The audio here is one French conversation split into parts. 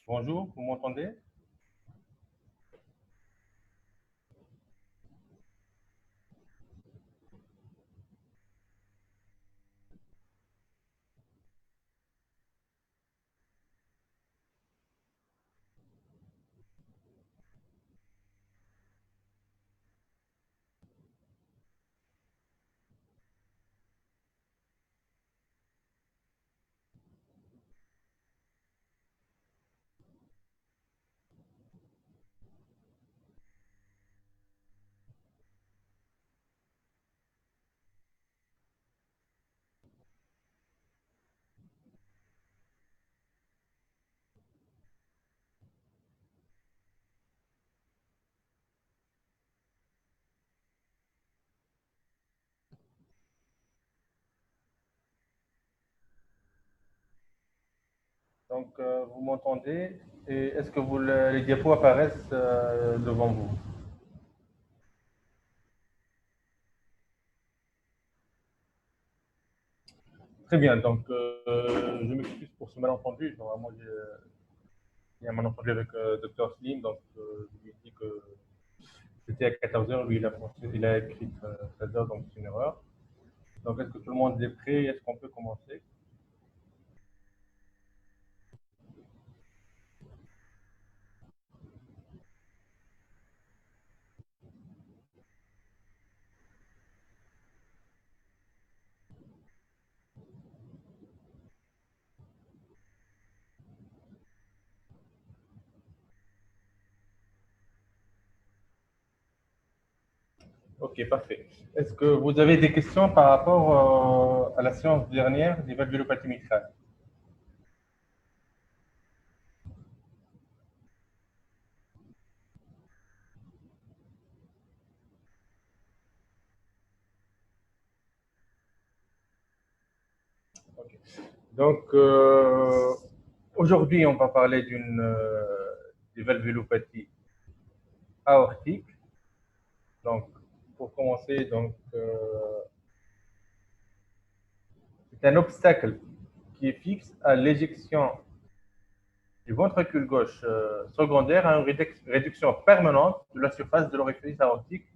Bonjour, vous m'entendez? Vous m'entendez? Et est-ce que les diapos apparaissent devant vous? Très bien, je m'excuse pour ce malentendu. Vraiment, il y a un malentendu avec Dr. Slim, je lui ai dit que c'était à 14 heures, lui il a écrit 13 heures, donc c'est une erreur. Donc est-ce que tout le monde est prêt? Est-ce qu'on peut commencer? Ok, parfait. Est-ce que vous avez des questions par rapport à la séance dernière des valvulopathie mitrale? Ok. Donc, aujourd'hui, on va parler des valvulopathie aortique. Donc, pour commencer, c'est un obstacle qui est fixe à l'éjection du ventricule gauche secondaire à une réduction permanente de la surface de l'orifice aortique,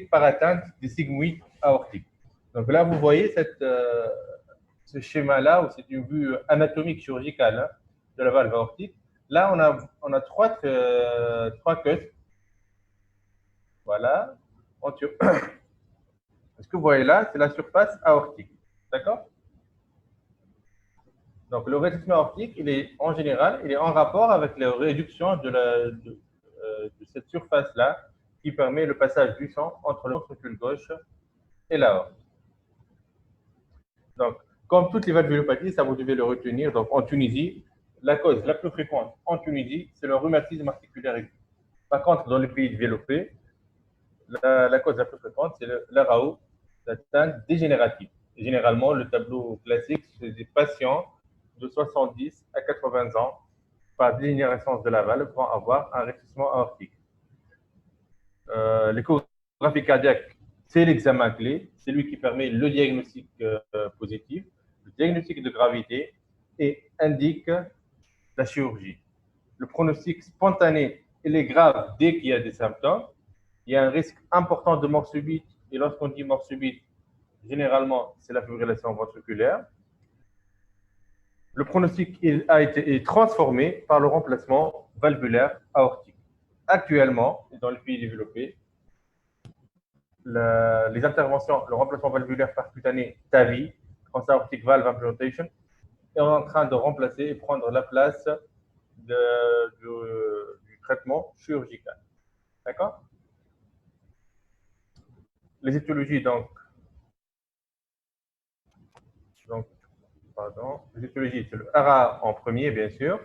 par atteinte des sigmoïdes aortiques. Donc là, vous voyez ce schéma-là, où c'est une vue anatomique chirurgicale hein, de la valve aortique. Là, on a trois queues. Voilà. Ce que vous voyez là, c'est la surface aortique. D'accord? Donc, le rétrécissement aortique, en général, il est en rapport avec la réduction de cette surface-là qui permet le passage du sang entre le ventricule gauche et l'aorte. Donc, comme toutes les valvulopathies, ça vous devez le retenir. Donc, en Tunisie, la cause la plus fréquente en Tunisie, c'est le rhumatisme articulaire aigu. Par contre, dans les pays développés, la cause la plus fréquente, c'est l'ARAO, l'atteinte dégénérative. Et généralement, le tableau classique, c'est des patients de 70 à 80 ans par dégénérescence de la valve vont avoir un rétrécissement aortique. L'échographie cardiaque, c'est l'examen clé, c'est lui qui permet le diagnostic positif, le diagnostic de gravité et indique la chirurgie. Le pronostic spontané, il est grave dès qu'il y a des symptômes. Il y a un risque important de mort subite, et lorsqu'on dit mort subite, généralement, c'est la fibrillation ventriculaire. Le pronostic est transformé par le remplacement valvulaire aortique. Actuellement, dans les pays développés, les interventions, le remplacement valvulaire percutané TAVI, transaortic valve implantation, est en train de remplacer et prendre la place du traitement chirurgical. D'accord? Les étiologies, donc, pardon, les étiologies, c'est le RA en premier, bien sûr,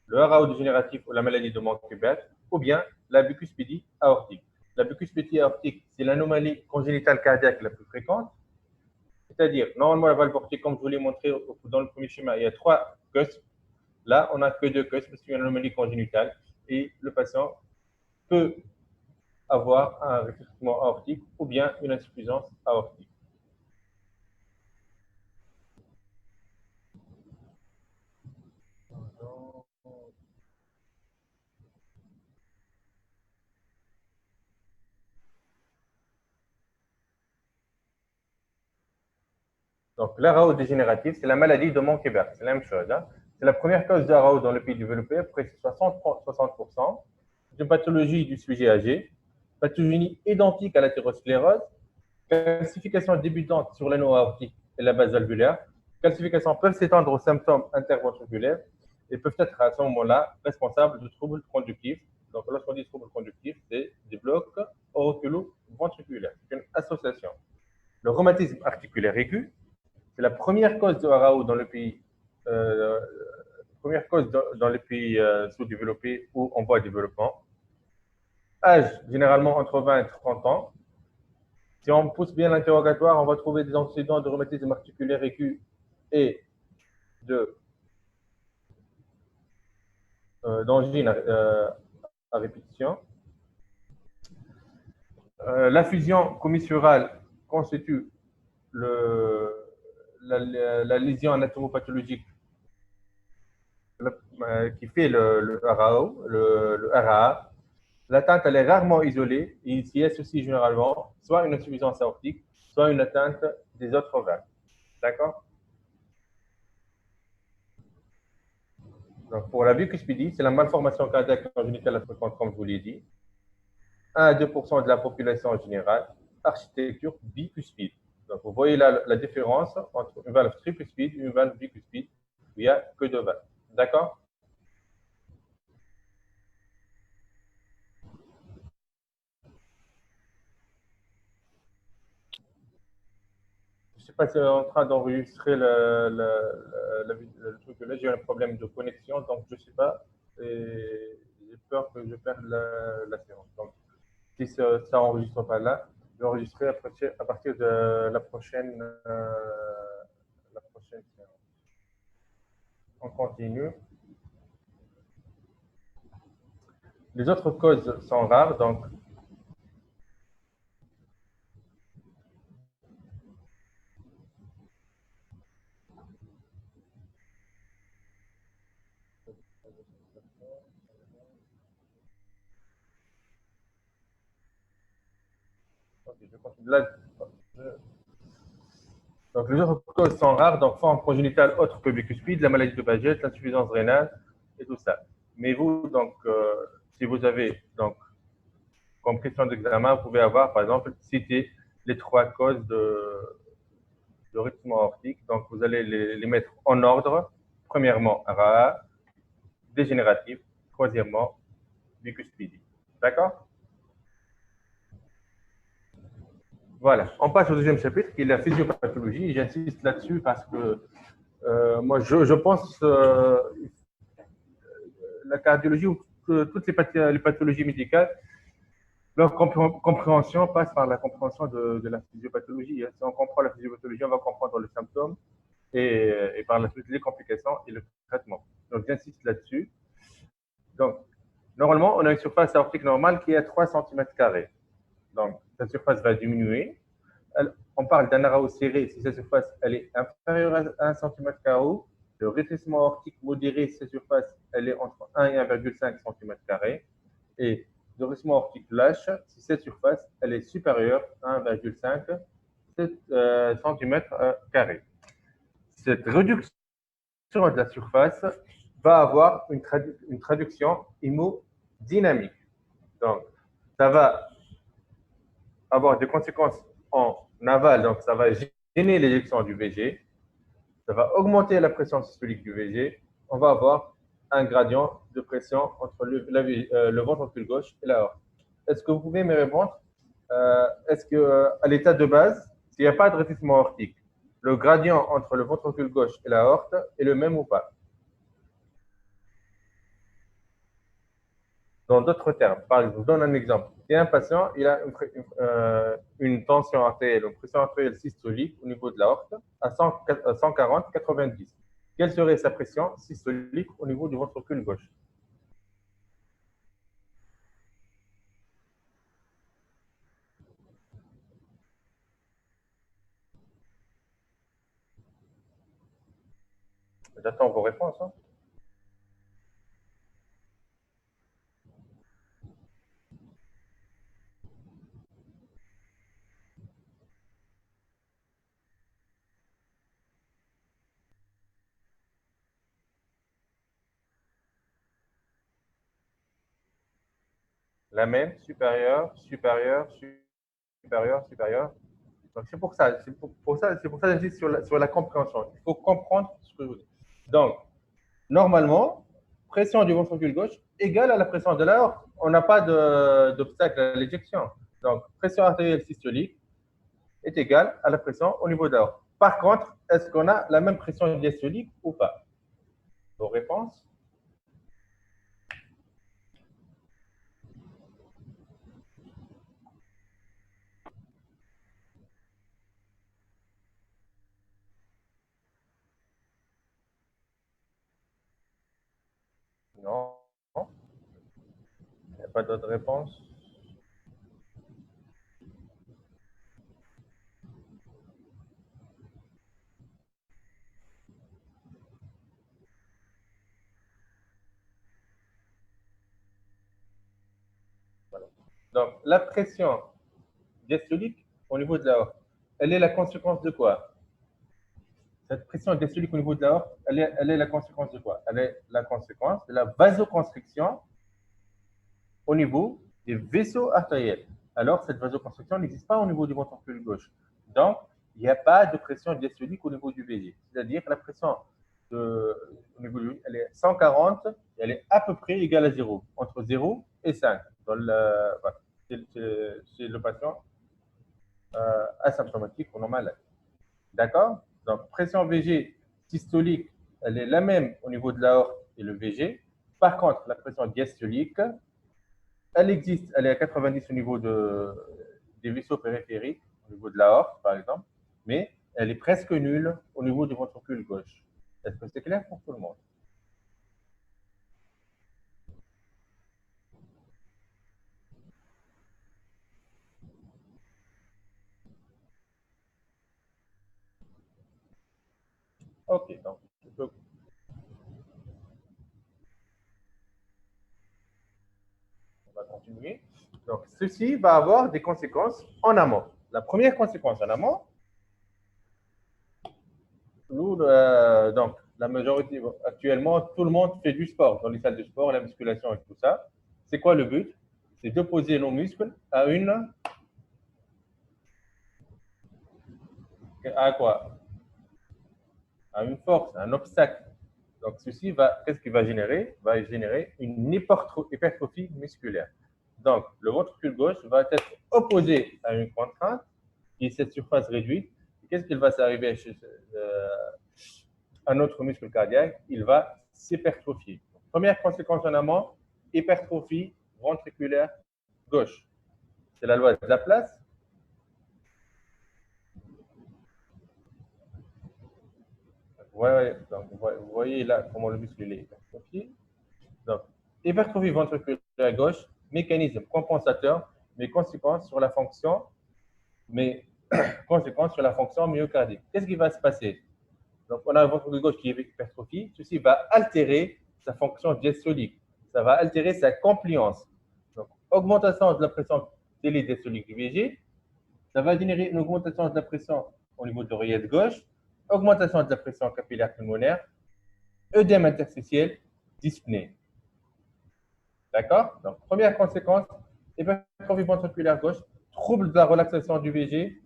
le RAO dégénératif ou la maladie de Mann-Kubert, ou bien la bicuspédie aortique. La bicuspédie aortique, c'est l'anomalie congénitale cardiaque la plus fréquente. C'est-à-dire, normalement, la valve aortique, comme je vous l'ai montré dans le premier schéma, il y a trois cusps. Là, on n'a que deux cusps, c'est une anomalie congénitale. Et le patient peut avoir un rétrécissement aortique ou bien une insuffisance aortique. Donc, l'ARAO dégénérative, c'est la maladie de Monckeberg. C'est la même chose. Hein. C'est la première cause d'ARAO dans le pays développé, à près de 60%. C'est une pathologie du sujet âgé. Pathologie identique à l'athérosclérose. Calcification débutante sur l'anneau aortique et la base valvulaire. Calcifications peuvent s'étendre aux symptômes interventriculaires et peuvent être à ce moment-là responsables de troubles conductifs. Donc, lorsqu'on dit troubles conductifs, c'est des blocs auriculo-ventriculaires. C'est une association. Le rhumatisme articulaire aigu, c'est la première cause de RAO dans le pays, première cause dans les pays sous-développés ou en voie de développement. Âge, généralement entre 20 et 30 ans. Si on pousse bien l'interrogatoire, on va trouver des antécédents de rhumatisme articulaire aigu et d'angine à répétition. La fusion commissurale constitue la lésion anatomopathologique qui fait le RAO, le RAA. L'atteinte, elle est rarement isolée et il s'y associe généralement soit une insuffisance aortique, soit une atteinte des autres veines. D'accord? Donc, pour la bicuspidie, c'est la malformation cardiaque congénitale fréquente, comme je vous l'ai dit. 1 à 2 de la population en général, architecture bicuspide. Donc, vous voyez là la différence entre une valve tricuspide et une valve bicuspide, où il n'y a que deux valves. D'accord? Je ne sais pas si on est en train d'enregistrer le truc. Là, j'ai un problème de connexion, donc je ne sais pas. Et j'ai peur que je perde la séance. Donc, si ça n'enregistre pas là, je vais enregistrer à partir de la prochaine séance. On continue. Les autres causes sont rares, donc je continue. Là, donc, les autres causes sont rares, donc forme congénitale autre que bicuspide, la maladie de Paget, l'insuffisance rénale et tout ça. Mais vous, donc, si vous avez donc comme question d'examen, vous pouvez avoir, par exemple, citer les trois causes de rythme aortique. Donc, vous allez les mettre en ordre. Premièrement, RAA, dégénératif. Troisièmement, bicuspidie. D'accord? Voilà. On passe au deuxième chapitre, qui est la physiopathologie. J'insiste là-dessus parce que moi, je pense la cardiologie ou toutes les pathologies médicales, leur compréhension passe par la compréhension de la physiopathologie. Si on comprend la physiopathologie, on va comprendre le symptôme et par la suite les complications et le traitement. Donc, j'insiste là-dessus. Donc, normalement, on a une surface aortique normale qui est à 3 cm². Donc, sa surface va diminuer. On parle d'un RAO serré si sa surface elle est inférieure à 1 cm². Le rétrécissement aortique modéré si sa surface elle est entre 1 et 1,5 cm². Et le rétrécissement aortique lâche si cette surface elle est supérieure à 1,5 cm². Cette réduction de la surface va avoir une traduction hémodynamique. Donc, ça va avoir des conséquences en aval, donc ça va gêner l'éjection du VG, ça va augmenter la pression systolique du VG, on va avoir un gradient de pression entre le ventricule gauche et l'aorte. Est-ce que vous pouvez me répondre est-ce qu'à l'état de base, s'il n'y a pas de rétrécissement aortique, le gradient entre le ventricule gauche et l'aorte est le même ou pas? Dans d'autres termes, par exemple, je vous donne un exemple. Si un patient il a une tension artérielle, une pression artérielle systolique au niveau de l'aorte à 140-90, quelle serait sa pression systolique au niveau du ventricule gauche? J'attends vos réponses. Hein. la même, supérieure, supérieure, supérieure, supérieure. Donc, c'est pour ça, c'est pour ça que j'insiste sur la compréhension. Il faut comprendre ce que je vous dis. Donc, normalement, pression du ventricule gauche égale à la pression de l'aorte. On n'a pas d'obstacle à l'éjection. Donc, pression artérielle systolique est égale à la pression au niveau de l'aorte. Par contre, est-ce qu'on a la même pression diastolique ou pas? Vos réponses? Non. Il n'y a pas d'autres réponses? Voilà. Donc, la pression diastolique au niveau de l'aorte, elle est la conséquence de quoi? Cette pression diastolique au niveau de l'aorte, elle est la conséquence de quoi? Elle est la conséquence de la vasoconstriction au niveau des vaisseaux artériels. Alors, cette vasoconstriction n'existe pas au niveau du ventricule gauche. Donc, il n'y a pas de pression diastolique au niveau du VG. C'est-à-dire que la pression au niveau du, elle est 140, elle est à peu près égale à 0, entre 0 et 5. Voilà, c'est le patient asymptomatique ou non malade. D'accord? Donc, pression VG systolique, elle est la même au niveau de l'aorte et le VG. Par contre, la pression diastolique, elle existe, elle est à 90 au niveau des vaisseaux périphériques, au niveau de l'aorte, par exemple, mais elle est presque nulle au niveau du ventricule gauche. Est-ce que c'est clair pour tout le monde? Ok, donc on va continuer. Donc, ceci va avoir des conséquences en amont. La première conséquence en amont, nous, donc, la majorité, actuellement, tout le monde fait du sport dans les salles de sport, la musculation et tout ça. C'est quoi le but? C'est d'opposer nos muscles à quoi? À une force, à un obstacle. Donc, ceci va, qu'est-ce qu'il va générer? Va générer une hypertrophie musculaire. Donc, le ventricule gauche va être opposé à une contrainte qui est cette surface réduite. Qu'est-ce qu'il va s'arriver à notre muscle cardiaque? Il va s'hypertrophier. Première conséquence en amont, hypertrophie ventriculaire gauche. C'est la loi de Laplace. Ouais, ouais. Donc, vous voyez là comment le muscle est hypertrophié. Donc, hypertrophie ventriculaire gauche, mécanisme compensateur, mais mais conséquences sur la fonction myocardique. Qu'est-ce qui va se passer? Donc, on a un ventricule gauche qui est hypertrophie. Ceci va altérer sa fonction diastolique. Ça va altérer sa compliance. Donc, augmentation de la pression télédiastolique du VG. Ça va générer une augmentation de la pression au niveau de l'oreillette gauche, augmentation de la pression capillaire pulmonaire, œdème interstitiel, dyspnée. D'accord? Donc, première conséquence, hypertrophie ventriculaire gauche, trouble de la relaxation du VG,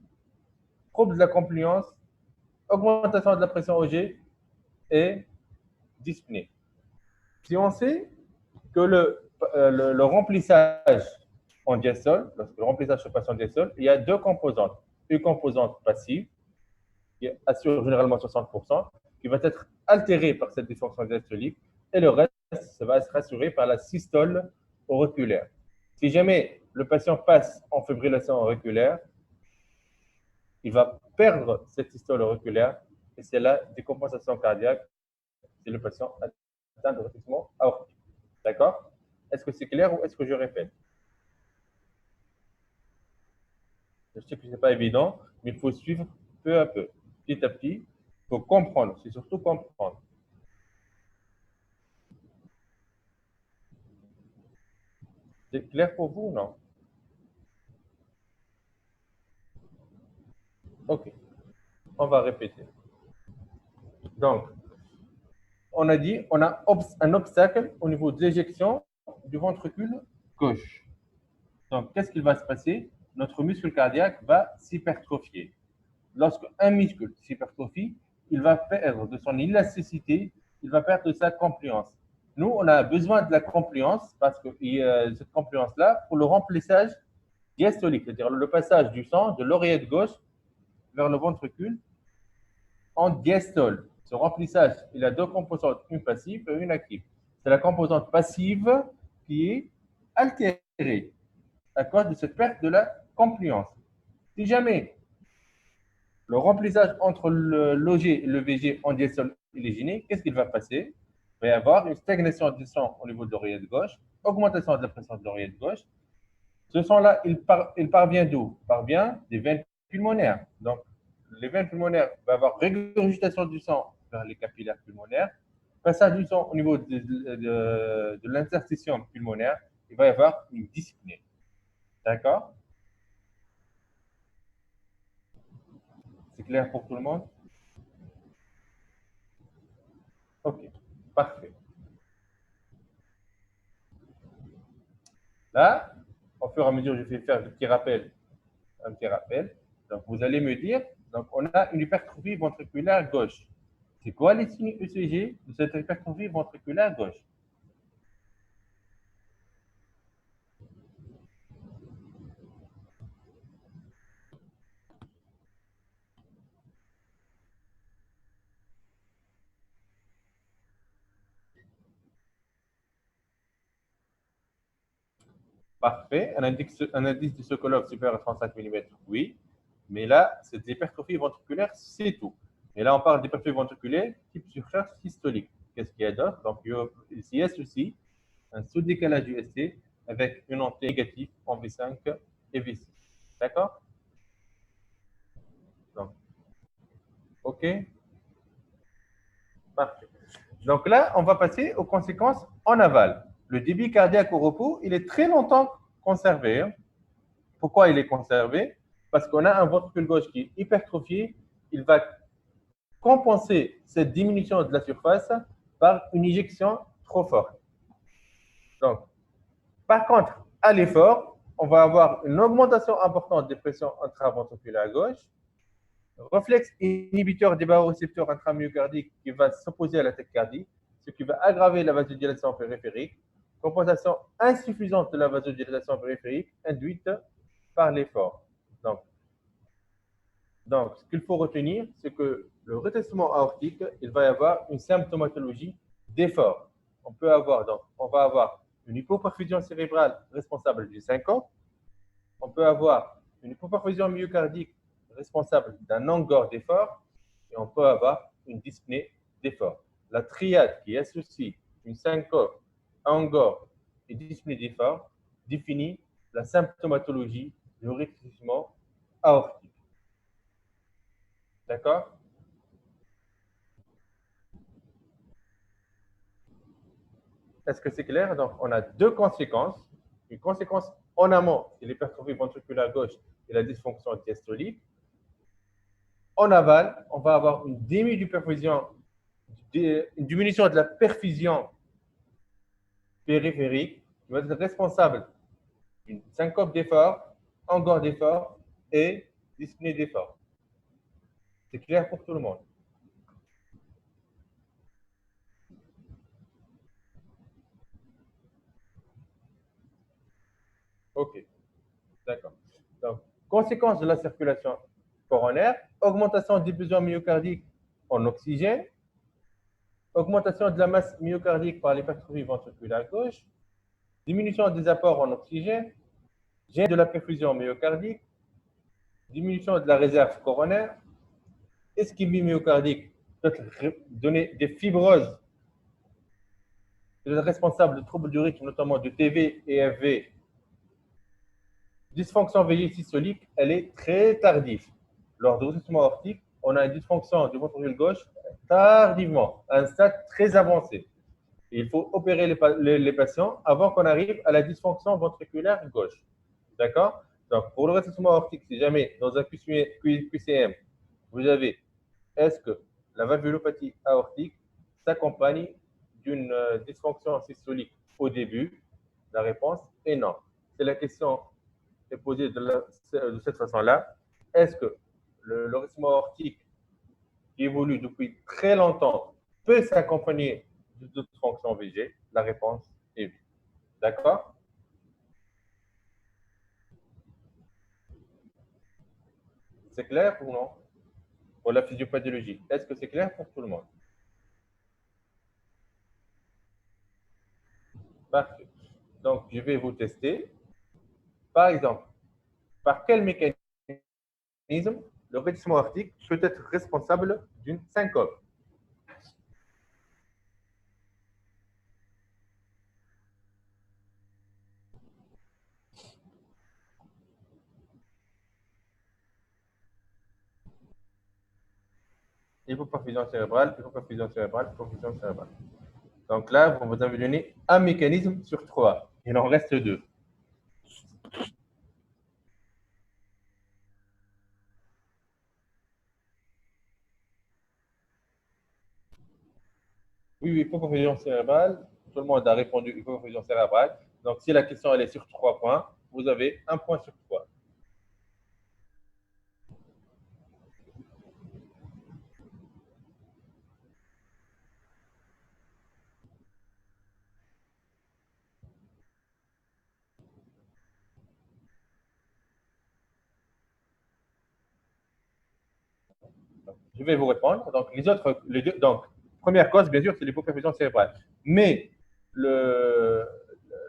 trouble de la compliance, augmentation de la pression OG et dyspnée. Si on sait que le remplissage en diastole, lorsque le remplissage se passe en diastole, il y a deux composantes. Une composante passive, qui assure généralement 60%, qui va être altérée par cette dysfonction diastolique, et le reste, ça va être assuré par la systole auriculaire. Si jamais le patient passe en fibrillation auriculaire, il va perdre cette systole auriculaire, et c'est la décompensation cardiaque si le patient atteint de rétrécissement aortique. D'accord? Est-ce que c'est clair ou est-ce que je répète? Je sais que ce n'est pas évident, mais il faut suivre peu à peu, petit à petit. Il faut comprendre, c'est surtout comprendre. C'est clair pour vous ou non? Ok, on va répéter. Donc, on a dit, on a un obstacle au niveau de l'éjection du ventricule gauche. Donc, qu'est-ce qu'il va se passer? Notre muscle cardiaque va s'hypertrophier. Lorsque un muscle s'hypertrophie, il va perdre de son élasticité, il va perdre de sa compliance. Nous, on a besoin de la compliance parce que cette compliance-là, pour le remplissage diastolique, c'est-à-dire le passage du sang de l'oreillette gauche vers le ventricule en diastole. Ce remplissage, il a deux composantes, une passive et une active. C'est la composante passive qui est altérée à cause de cette perte de la compliance. Si jamais le remplissage entre le l'OG et le VG en diastole est gêné, qu'est-ce qu'il va passer? Il va y avoir une stagnation du sang au niveau de l'oreillette gauche, augmentation de la pression de l'oreillette gauche. Ce sang-là, il parvient d'où? Il parvient des veines pulmonaires. Donc, les veines pulmonaires vont avoir régurgitation du sang vers les capillaires pulmonaires, passage du sang au niveau de l'interstition pulmonaire, il va y avoir une dyspnée. D'accord? C'est clair pour tout le monde? Ok, parfait. Là, au fur et à mesure, je vais faire un petit rappel. Donc, vous allez me dire, donc, on a une hypertrophie ventriculaire gauche. C'est quoi les signes ECG de cette hypertrophie ventriculaire gauche? Parfait. Un indice de Sokolov supérieur à 35 mm, oui. Mais là, c'est l'hypertrophie ventriculaire, c'est tout. Et là, on parle d'hypertrophie ventriculaire type surcharge systolique. Qu'est-ce qu'il y a d'autre? Donc, il y a ceci, un sous-décalage du ST avec une entrée négative en V5 et V6. D'accord? Donc, OK? Parfait. Donc là, on va passer aux conséquences en aval. Le débit cardiaque au repos, il est très longtemps conservé. Hein. Pourquoi il est conservé? Parce qu'on a un ventricule gauche qui est hypertrophié. Il va compenser cette diminution de la surface par une éjection trop forte. Donc, par contre, à l'effort, on va avoir une augmentation importante des pressions intraventriculaires gauche, réflexe inhibiteur des barorécepteurs intramyocardiques qui va s'opposer à la tachycardie, ce qui va aggraver la vasodilatation périphérique, compensation insuffisante de la vasodilatation périphérique induite par l'effort. Donc, ce qu'il faut retenir, c'est que le rétrécissement aortique, il va y avoir une symptomatologie d'effort. On va avoir une hypoperfusion cérébrale responsable du syncope. On peut avoir une hypoperfusion myocardique responsable d'un angor d'effort. Et on peut avoir une dyspnée d'effort. La triade qui associe une syncope, angor et dyspnée d'effort définit la symptomatologie du rétrécissement aortique. D'accord? Est-ce que c'est clair? Donc, on a deux conséquences. Une conséquence en amont, c'est l'hypertrophie ventriculaire gauche et la dysfonction diastolique. En aval, on va avoir une diminution de la perfusion périphérique qui va être responsable d'une syncope d'effort, angor d'effort et dyspnée d'effort. C'est clair pour tout le monde. OK, d'accord. Donc, conséquence de la circulation coronaire, augmentation des besoins myocardiques en oxygène, augmentation de la masse myocardique par l'hypertrophie ventriculaire gauche, diminution des apports en oxygène, gêne de la perfusion myocardique, diminution de la réserve coronaire, ischémie myocardique, peut donner des fibroses, responsable de troubles du rythme, notamment de TV et FV. Dysfonction VG systolique, elle est très tardive. Lors du rétrécissement aortique, on a une dysfonction du ventricule gauche tardivement, à un stade très avancé. Et il faut opérer les patients avant qu'on arrive à la dysfonction ventriculaire gauche. D'accord? Donc, pour le rétrécissement aortique, si jamais dans un QCM, vous avez, est-ce que la valvulopathie aortique s'accompagne d'une dysfonction systolique au début? La réponse est non. C'est la question est posée de cette façon-là. Est-ce que le rythme aortique qui évolue depuis très longtemps peut s'accompagner d'autres fonctions VG? La réponse est oui. D'accord? C'est clair ou non? Pour la physiopathologie, est-ce que c'est clair pour tout le monde? Parfait. Donc, je vais vous tester. Par exemple, par quel mécanisme le rythme aortique peut être responsable d'une syncope? Hypoperfusion cérébrale, hypoperfusion cérébrale, hypoperfusion cérébrale. Donc là, vous avez donné un mécanisme sur trois. Il en reste deux. Oui, oui, hypoperfusion cérébrale. Tout le monde a répondu hypoperfusion cérébrale. Donc si la question elle est sur 3 points, vous avez un point sur trois. Donc, je vais vous répondre. Donc les deux, donc première cause, bien sûr, c'est l'hypoperfusion cérébrale. Mais le,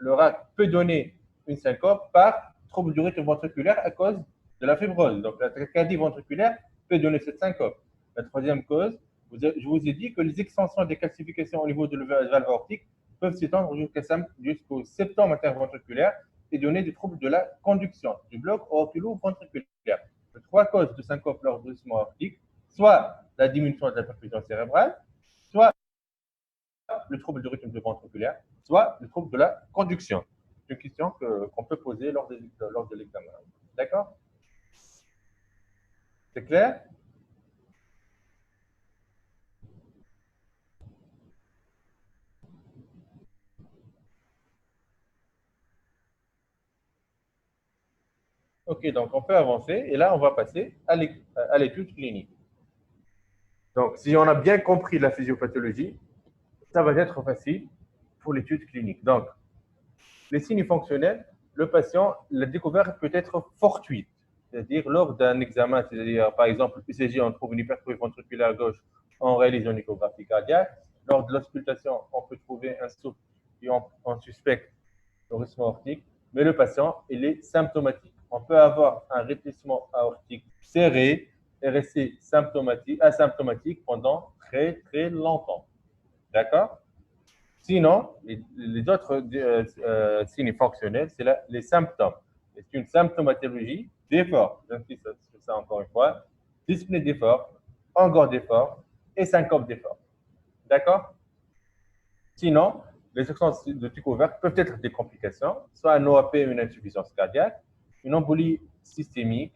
le RAC peut donner une syncope par trouble du rythme ventriculaire à cause de la fibrose. Donc la tachycardie ventriculaire peut donner cette syncope. La troisième cause, je vous ai dit que les extensions des calcifications au niveau de la valve aortique peuvent s'étendre jusqu'au septum interventriculaire et donner des troubles de la conduction du bloc auriculo-ventriculaire. Les trois causes de syncope lors du rythme aortique, soit la diminution de la perfusion cérébrale, soit le trouble du rythme ventriculaire, soit le trouble de la conduction. C'est une question qu'on peut poser lors de l'examen. D'accord? C'est clair? Ok, donc on peut avancer et là on va passer à l'étude clinique. Donc si on a bien compris la physiopathologie, ça va être facile pour l'étude clinique. Donc les signes fonctionnels, le patient, la découverte peut être fortuite, c'est-à-dire lors d'un examen, c'est-à-dire par exemple ECG, on trouve une hypertrophie ventriculaire gauche, on réalise une échographie cardiaque. Lors de l'auscultation, on peut trouver un souffle et on suspecte le rythme aortique, mais le patient, il est symptomatique. On peut avoir un rétrécissement aortique serré et rester asymptomatique pendant très très longtemps. D'accord? Sinon, les autres signes fonctionnels, c'est les symptômes. C'est une symptomatologie d'effort. J'insiste sur ça encore une fois. Dyspnée d'effort, angor d'effort et syncope d'effort. D'accord? Sinon, les substances de type ouvert peuvent être des complications, soit un OAP, une insuffisance cardiaque, une embolie systémique,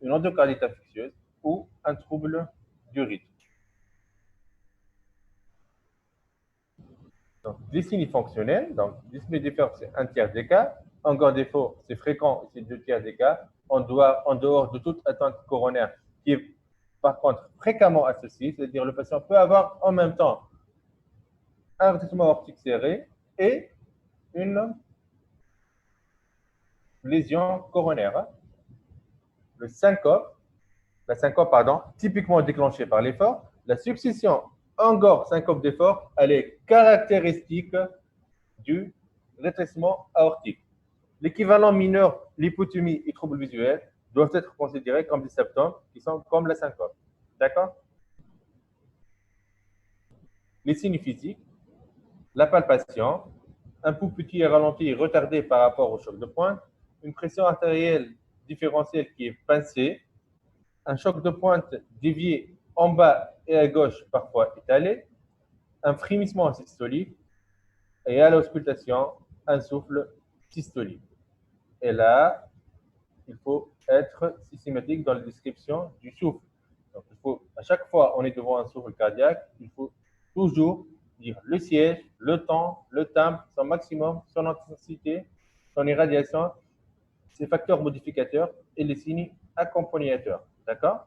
une endocardite infectieuse ou un trouble du rythme. Donc, les signes fonctionnels, donc dyspnée d'effort, c'est un tiers des cas. Encore défaut, c'est fréquent, c'est deux tiers des cas. En dehors de toute atteinte coronaire, qui est par contre fréquemment associée, c'est-à-dire le patient peut avoir en même temps un rétrécissement aortique serré et une lésion coronaire. Le syncope, la syncope, pardon, typiquement déclenchée par l'effort, la succession angor-syncope d'effort, elle est caractéristique du rétrécissement aortique. L'équivalent mineur, l'hypotomie et troubles visuels doivent être considérés comme des symptômes qui sont comme la syncope. D'accord? Les signes physiques, la palpation, un pouls petit et ralenti et retardé par rapport au choc de pointe, une pression artérielle différentielle qui est pincée, un choc de pointe dévié en bas et à gauche, parfois étalé, un frémissement systolique et à l'auscultation, un souffle systolique. Et là, il faut être systématique dans la description du souffle. Donc, il faut, à chaque fois on est devant un souffle cardiaque, il faut toujours dire le siège, le temps, le timbre, son maximum, son intensité, son irradiation, ses facteurs modificateurs et les signes accompagnateurs. D'accord?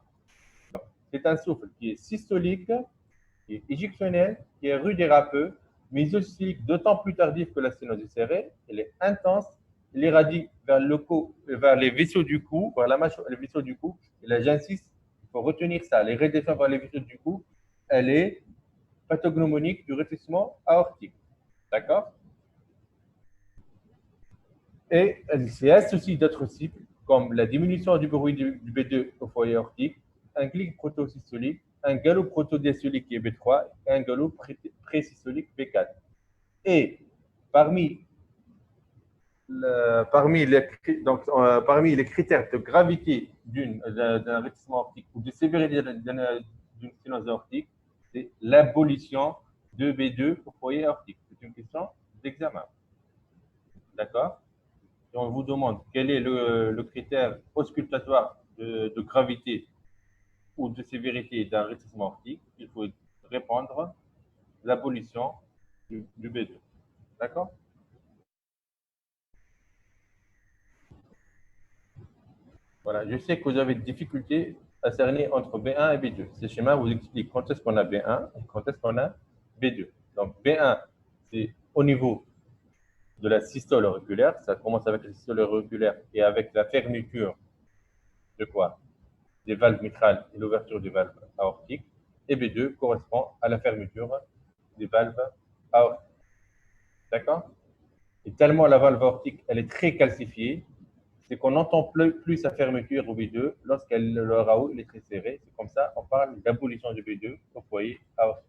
C'est un souffle qui est systolique, qui est éjectionnel, qui est rude et râpeux, mais isoscélique d'autant plus tardif que la sténose serrée. Elle est intense, elle irradie vers les vaisseaux du cou, vers la mâchoire, les vaisseaux du cou. Et là, j'insiste, il faut retenir ça. Les redescend vers les vaisseaux du cou, elle est pathognomonique du rétrécissement aortique. D'accord? Et elle s'est associée d'autres cycles, comme la diminution du bruit du B2 au foyer aortique, un clic protosystolique, un galop protodiastolique qui est B3 et un galop présystolique B4. Et parmi, parmi les critères de gravité d'un rétrécissement aortique ou de sévérité d'une sténose aortique, c'est l'abolition de B2 au foyer aortique. C'est une question d'examen. D'accord? Si on vous demande quel est le critère auscultatoire de gravité ou de sévérité d'un rétrécissement aortique, il faut répondre l'abolition du B2. D'accord? Voilà, je sais que vous avez des difficultés à cerner entre B1 et B2. Ce schéma vous explique quand est-ce qu'on a B1 et quand est-ce qu'on a B2. Donc B1, c'est au niveau de la systole auriculaire. Ça commence avec la systole auriculaire et avec la fermeture de quoi? Des valves mitrales et l'ouverture des valves aortiques. Et B2 correspond à la fermeture des valves aortiques. D'accord? Et tellement la valve aortique, elle est très calcifiée, c'est qu'on n'entend plus sa fermeture au B2 lorsqu'elle le RAO il est très serré. C'est comme ça, on parle d'abolition du B2 au foyer aortique.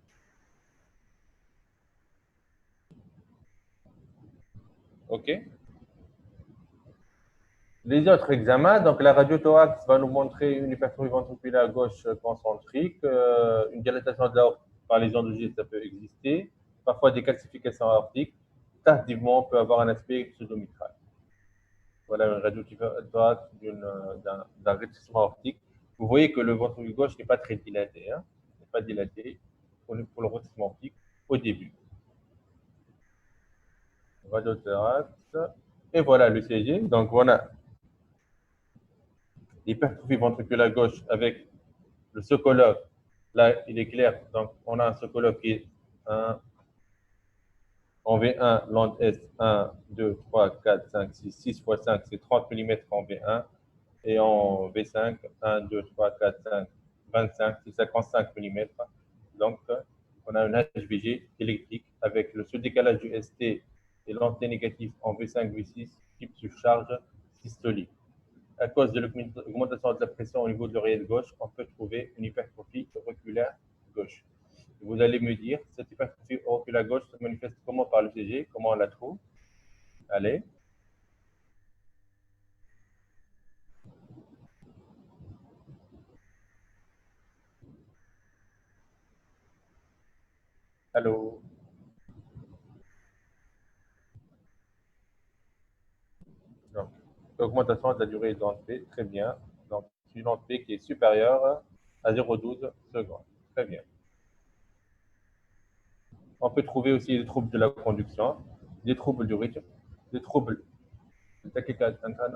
OK? Les autres examens, donc la radiothorax va nous montrer une hypertrophie ventriculaire gauche concentrique, une dilatation de l'aorte par les endogies, ça peut exister, parfois des calcifications aortiques. Tardivement, on peut avoir un aspect pseudomitral. Voilà une radiothorax d'un rétrécissement aortique. Vous voyez que le ventricule gauche n'est pas très dilaté, hein, n'est pas dilaté pour le rétrécissement aortique au début. Radiothorax. Et voilà le CG. Donc voilà l'hypertrophie ventriculaire gauche avec le socologue. Là, il est clair. Donc, on a un socologue qui est en V1, lente S, 1, 2, 3, 4, 5, 6, 6 fois 5, c'est 30 mm en V1. Et en V5, 1, 2, 3, 4, 5, 25, c'est 55 mm. Donc, on a un HVG électrique avec le sous-décalage du ST et l'antenne négative en V5, V6, type surcharge systolique. À cause de l'augmentation de la pression au niveau de l'oreillette gauche, on peut trouver une hypertrophie auriculaire gauche. Vous allez me dire, cette hypertrophie auriculaire gauche se manifeste comment par le CG, comment on la trouve? Allez. Allô. Donc, augmentation de la durée de l'onde P, très bien. Donc, une onde P qui est supérieure à 0,12 secondes. Très bien. On peut trouver aussi des troubles de la conduction, des troubles du rythme, des troubles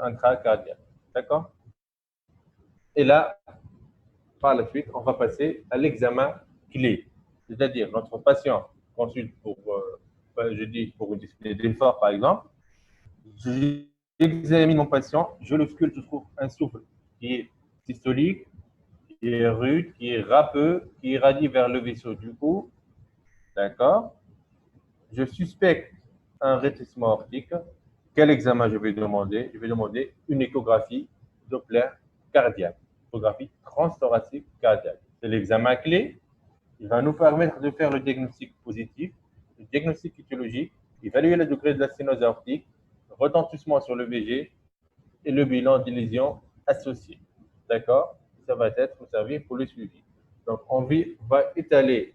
intracardiaques. D'accord? Et là, par la suite, on va passer à l'examen clé. C'est-à-dire, notre patient consulte pour, je dis pour une dyspnée d'effort, par exemple. J'examine mon patient, je l'ausculte, je trouve un souffle qui est systolique, qui est rude, qui est râpeux, qui irradie vers le vaisseau du cou. D'accord? Je suspecte un rétrécissement aortique. Quel examen je vais demander? Je vais demander une échographie Doppler cardiaque, échographie transthoracique cardiaque. C'est l'examen clé. Il va nous permettre de faire le diagnostic positif, le diagnostic étiologique, évaluer le degré de la sténose aortique, retentissement sur le VG et le bilan des lésions associées. D'accord? Ça va être servir pour le suivi. Donc, on va étaler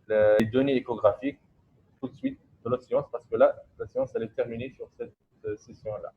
les données échographiques tout de suite de notre séance parce que là, la séance, elle est terminée sur cette session-là.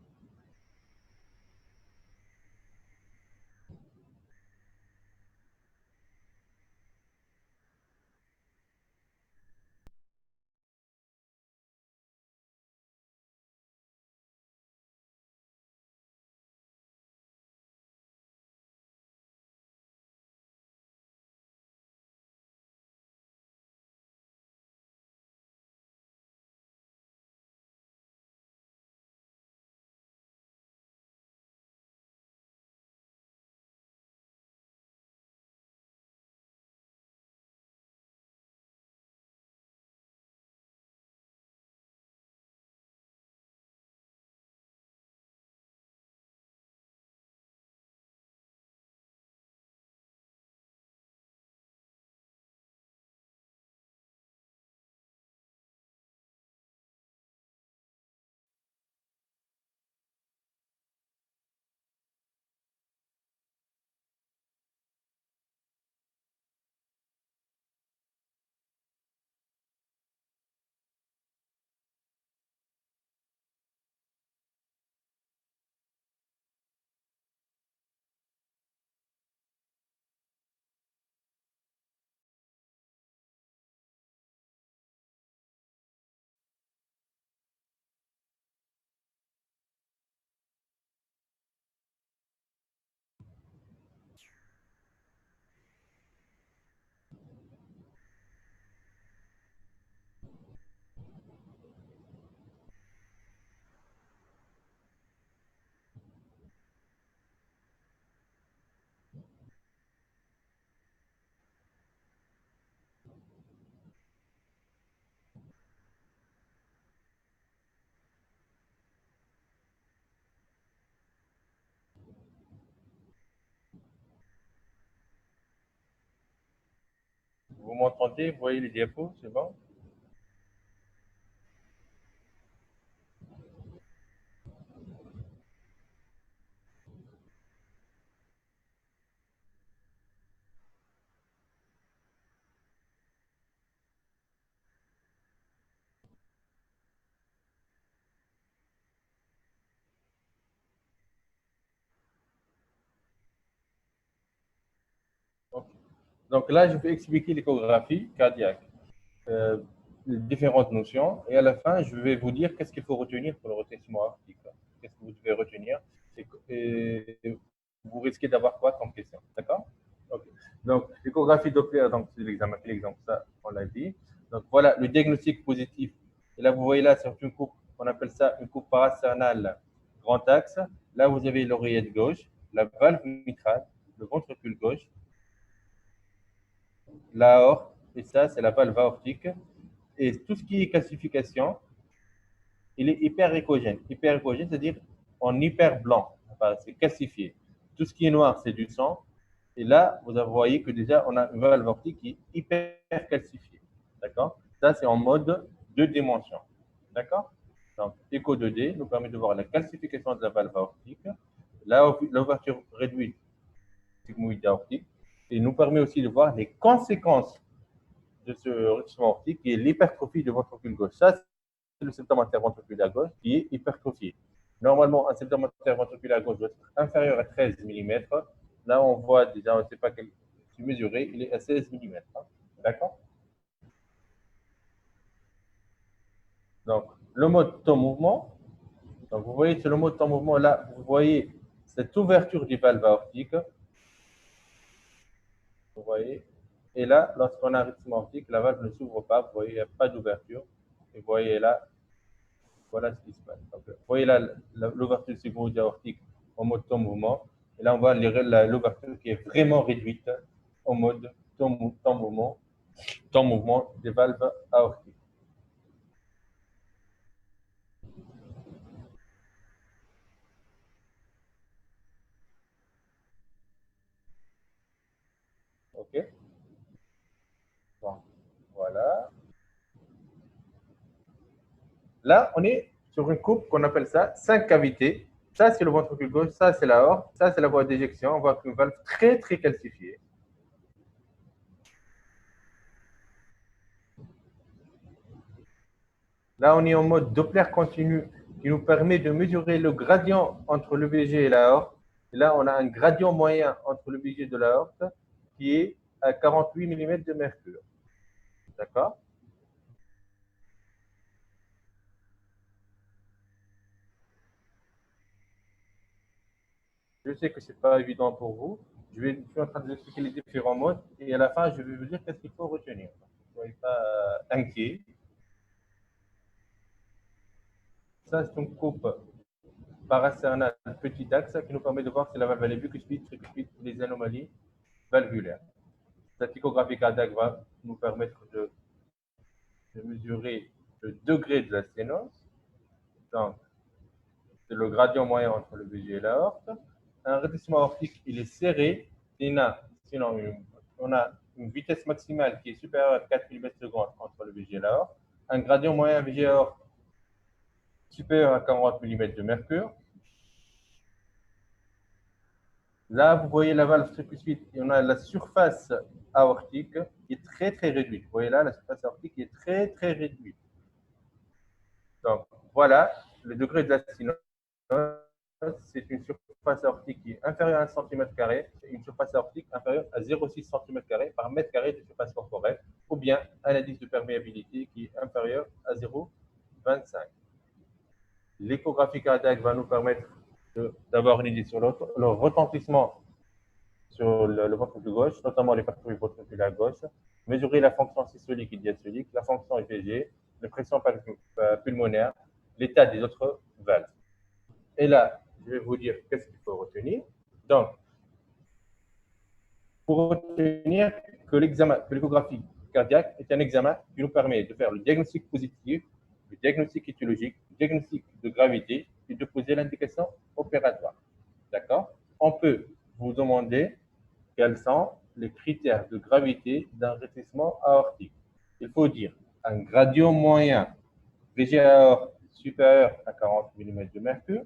Vous m'entendez? Vous voyez les diapos? C'est bon? Ok. Donc là, je vais expliquer l'échographie cardiaque, euh, les différentes notions, et à la fin, je vais vous dire qu'est-ce qu'il faut retenir pour le retentissement aortique. Qu'est-ce que vous devez retenir et vous risquez d'avoir quoi comme question. D'accord? Ok. Donc, l'échographie Doppler, donc c'est l'exemple, ça, on l'a dit. Donc voilà, le diagnostic positif. Et là, vous voyez là, c'est une coupe, on appelle ça une coupe parasternale grand axe. Là, vous avez l'oreillette gauche, la valve mitrale, le ventricule gauche, l'aorte, et ça, c'est la valve aortique. Et tout ce qui est calcification, il est hyper échogène. Hyper échogène, c'est-à-dire en hyper blanc. Enfin, c'est calcifié. Tout ce qui est noir, c'est du sang. Et là, vous voyez que déjà, on a une valve aortique qui est hyper calcifiée. D'accord? Ça, c'est en mode 2 dimensions. D'accord? Donc, écho 2D nous permet de voir la calcification de la valve aortique, l'ouverture réduite sigmoïde aortique, et nous permet aussi de voir les conséquences de ce rétrécissement aortique qui est l'hypertrophie du ventricule gauche. Ça, c'est le septum interventriculaire gauche qui est hypertrophié. Normalement, un septum interventriculaire gauche doit être inférieur à 13 mm. Là, on voit déjà, on ne sait pas quel mesuré, il est à 16 mm. D'accord? Donc, le mode temps mouvement. Donc, vous voyez, c'est le mode temps mouvement. Là, vous voyez cette ouverture du valve aortique. Vous voyez? Et là, lorsqu'on a un rythme aortique, la valve ne s'ouvre pas. Vous voyez, il n'y a pas d'ouverture. Et vous voyez là, voilà ce qui se passe. Donc, vous voyez là l'ouverture sigmoïde aortique en mode temps mouvement. Et là, on voit l'ouverture qui est vraiment réduite en mode temps mouvement des valves aortiques. OK? Bon, voilà. Là, on est sur une coupe qu'on appelle ça 5 cavités. Ça, c'est le ventricule gauche, ça, c'est l'aorte, ça, c'est la voie d'éjection. On voit qu'une valve très, très calcifiée. Là, on est en mode Doppler continu qui nous permet de mesurer le gradient entre le VG et l'aorte. Et là, on a un gradient moyen entre le VG de l'aorte qui est à 48 mm de mercure. D'accord? Je sais que ce n'est pas évident pour vous. Je suis en train de vous expliquer les différents modes et à la fin, je vais vous dire qu'est-ce qu'il faut retenir. Ne soyez pas inquiets. Ça, c'est une coupe parasternale petit axe qui nous permet de voir si la valve est bicuspide, tricuspide, les anomalies valvulaires. Cette échographie cardiaque va nous permettre de mesurer le degré de la sténose. Donc, c'est le gradient moyen entre le VG et l'aorte. Un rétrécissement aortique, il est serré. Sinon, on a une vitesse maximale qui est supérieure à 4 mm/s entre le VG et l'aorte. Un gradient moyen VG aorte supérieur à 40 mm de mercure. Là, vous voyez la valve tricuspide, et on a la surface aortique qui est très, très réduite. Vous voyez là, la surface aortique qui est très, très réduite. Donc, voilà le degré de la sténose. C'est une surface aortique qui est inférieure à 1 cm² et une surface aortique inférieure à 0,6 cm² par mètre carré de surface corporelle, ou bien un indice de perméabilité qui est inférieur à 0,25. L'échographie cardiaque va nous permettre d'avoir une idée sur le retentissement sur le ventricule gauche, notamment les parties ventriculaires gauche, mesurer la fonction systolique et diastolique, la fonction EPG, la pression pulmonaire, l'état des autres valves. Et là, je vais vous dire qu'est-ce qu'il faut retenir. Donc, pour retenir que l'échographie cardiaque est un examen qui nous permet de faire le diagnostic positif, le diagnostic étiologique, le diagnostic de gravité et de poser l'indication opératoire. D'accord? On peut vous demander quelles sont les critères de gravité d'un rétrécissement aortique. Il faut dire un gradient moyen VG aorte supérieur à 40 mm de mercure,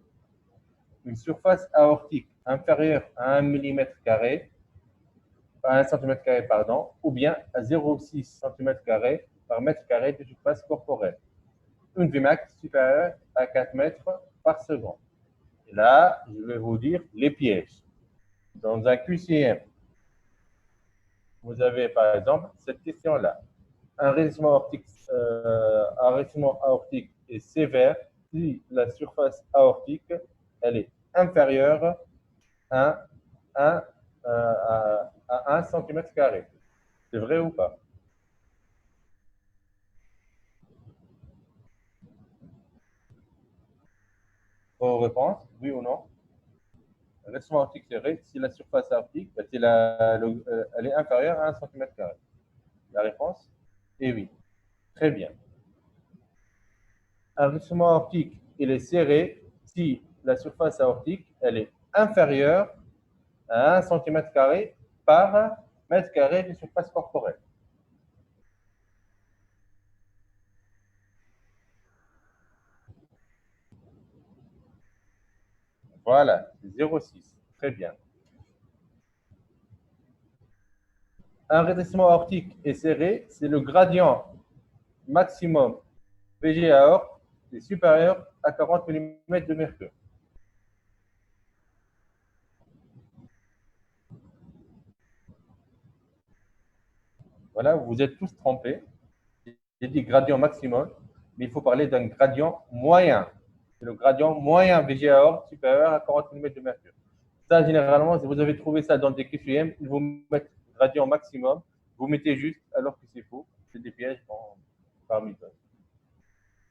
une surface aortique inférieure à 1 mm carré, à 1 cm carré, pardon, ou bien à 0,6 cm carré par mètre carré de surface corporelle. Une Vmax supérieure à 4 mètres par seconde. Et là, je vais vous dire les pièges. Dans un QCM, vous avez par exemple cette question-là. Un rétrécissement aortique est sévère si la surface aortique elle est inférieure à 1 cm carré. C'est vrai ou pas? Vos réponses, oui ou non? Le rétrécissement aortique serré, si la surface aortique elle est inférieure à 1 cm carré. La réponse est oui. Très bien. Un rétrécissement aortique, il est serré si la surface aortique elle est inférieure à 1 cm carré par mètre carré de surface corporelle. Voilà, 0,6. Très bien. Un rétrécissement aortique est serré, c'est le gradient maximum VG aorte est supérieur à 40 mm de mercure. Voilà, vous vous êtes tous trompés. J'ai dit gradient maximum, mais il faut parler d'un gradient moyen. C'est le gradient moyen VG aorte supérieur à 40 mm de mercure. Ça, généralement, si vous avez trouvé ça dans des QCM, ils vous mettent gradient maximum, vous mettez juste alors que c'est faux. C'est des pièges parmi eux.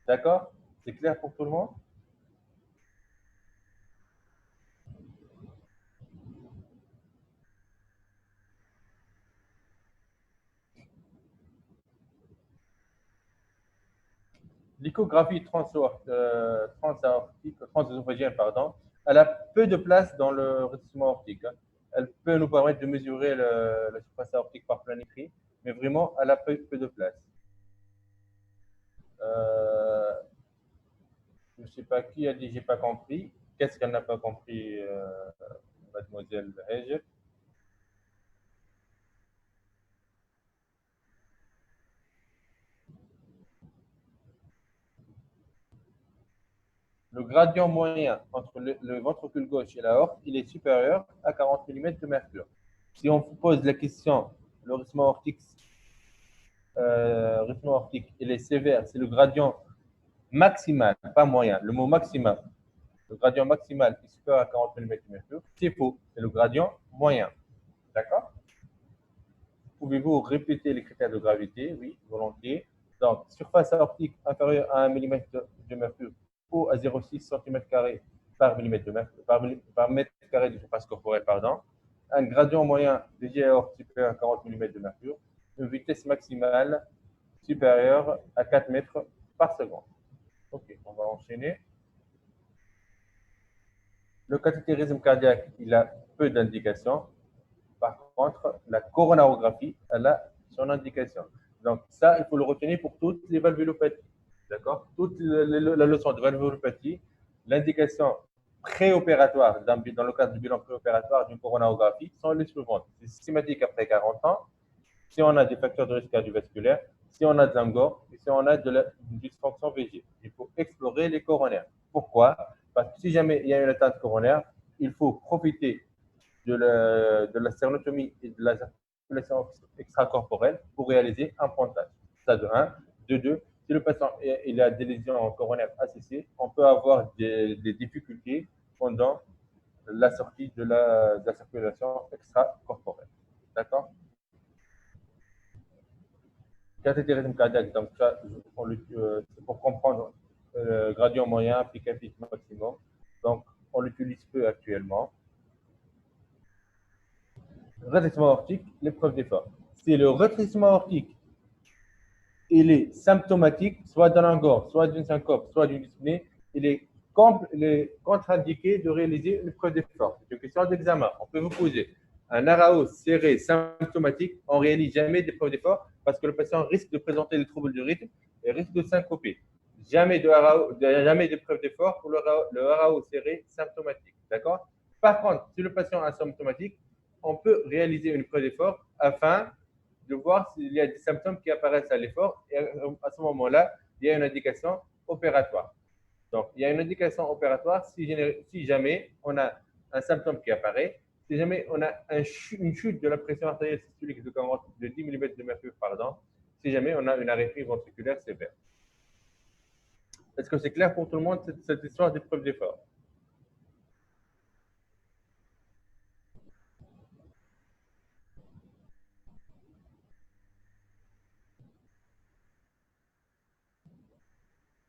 D'accord? C'est clair pour tout le monde? L'échographie transœsophagienne, pardon, elle a peu de place dans le rétrécissement aortique. Hein. Elle peut nous permettre de mesurer la surface aortique par planimétrie, mais vraiment, elle a peu de place. Euh, je ne sais pas qui a dit j'ai pas compris. Qu'est-ce qu'elle n'a pas compris, mademoiselle Hege? Le gradient moyen entre le ventricule gauche et l'aorte, il est supérieur à 40 mm de mercure. Si on vous pose la question, le rythme aortique, il est sévère, c'est le gradient maximal, pas moyen, le mot maximal. Le gradient maximal est supérieur à 40 mm de mercure, c'est faux, c'est le gradient moyen. D'accord? Pouvez-vous répéter les critères de gravité? Oui, volontiers. Donc, surface aortique inférieure à 1 mm de mercure ou à 0,6 cm par millimètre de mercure, par mètre carré de surface corporelle, pardon. Un gradient moyen de J aorte supérieur à 40 mm de mercure. Une vitesse maximale supérieure à 4 mètres par seconde. Ok, on va enchaîner. Le cathétérisme cardiaque, il a peu d'indications. Par contre, la coronarographie, elle a son indication. Donc, ça, il faut le retenir pour toutes les valvulopathies. D'accord? Toute la leçon de valvulopathie, l'indication préopératoire, dans le cadre du bilan préopératoire d'une coronarographie, sont les suivantes. C'est systématique après 40 ans, si on a des facteurs de risque cardiovasculaire, si on a de l'angor et si on a une dysfonction VG. Il faut explorer les coronaires. Pourquoi? Parce que si jamais il y a une atteinte coronaire, il faut profiter de la sternotomie et de la circulation extracorporelle pour réaliser un pontage. Ça de 1. De 2, si le patient il a des lésions coronaires ACC, on peut avoir des difficultés pendant la sortie de la circulation extracorporelle. D'accord? Cathétérisme cardiaque, donc ça, c'est pour comprendre gradient moyen, pic maximum. Donc, on l'utilise peu actuellement. Rétrécissement aortique, l'épreuve d'effort. Si le rétrécissement aortique il est symptomatique, soit d'un angor, soit d'une syncope, soit d'une dyspnée, il est contre-indiqué de réaliser une épreuve d'effort. C'est une question d'examen. On peut vous poser un RAO serré symptomatique, on ne réalise jamais d'épreuve d'effort parce que le patient risque de présenter des troubles du rythme et risque de syncoper. Jamais de RAO, jamais d'épreuve d'effort pour le RAO serré symptomatique. D'accord? Par contre, si le patient est asymptomatique, on peut réaliser une épreuve d'effort afin de voir s'il y a des symptômes qui apparaissent à l'effort et à ce moment-là, il y a une indication opératoire. Donc, il y a une indication opératoire si jamais on a un symptôme qui apparaît, si jamais on a une chute de la pression artérielle systolique de 10 mm de mercure, pardon, si jamais on a une arythmie ventriculaire sévère. Est-ce que c'est clair pour tout le monde cette histoire d'épreuve d'effort?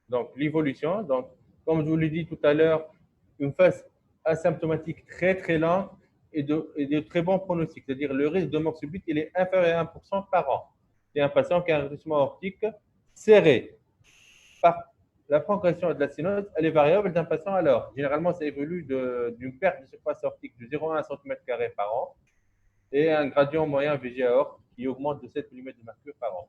Donc, l'évolution, donc, comme je vous l'ai dit tout à l'heure, une phase asymptomatique très très lente et de très bon pronostic. C'est-à-dire le risque de mort subite, il est inférieur à 1% par an. C'est un patient qui a un rétrécissement aortique serré. Par la progression de la synose, elle est variable d'un patient à l'autre. Généralement, ça évolue d'une perte de surface aortique de 0,1 cm² par an et un gradient moyen VG aorte qui augmente de 7 mm de mercure par an.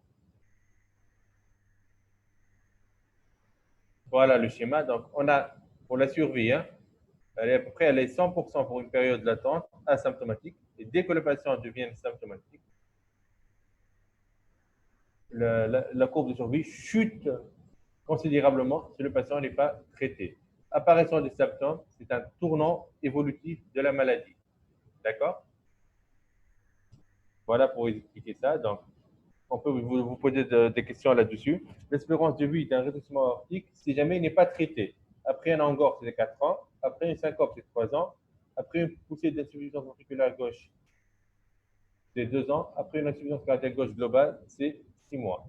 Voilà le schéma. Donc, on a pour la survie, hein, elle est à peu près elle est 100% pour une période latente asymptomatique. Et dès que le patient devient symptomatique, la courbe de survie chute considérablement si le patient n'est pas traité. Apparition des symptômes, c'est un tournant évolutif de la maladie. D'accord? Voilà pour expliquer ça. Donc, on peut vous poser des questions là-dessus. L'espérance de vie d'un rétrécissement aortique, si jamais il n'est pas traité. Après un engorge, c'est 4 ans. Après une syncope, c'est 3 ans. Après une poussée d'insuffisance ventriculaire gauche, c'est 2 ans. Après une insuffisance cardiaque gauche globale, c'est 6 mois.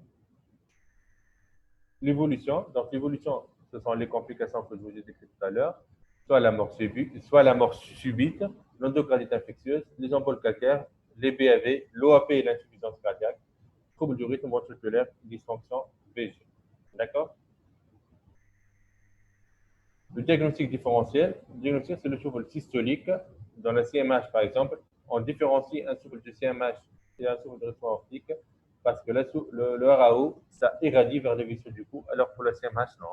L'évolution, donc l'évolution, ce sont les complications que je vous ai décrites tout à l'heure, soit la mort subite, l'endocardite infectieuse, les emboles calcaires, les BAV, l'OAP et l'insuffisance cardiaque, trouble du rythme ventriculaire, dysfonction VG. D'accord? Le diagnostic différentiel, le diagnostic, c'est le souffle systolique. Dans la CMH, par exemple, on différencie un souffle de CMH et un souffle de rythme aortique parce que le RAO, ça irradie vers les vaisseaux du cou, alors pour la CMH, non.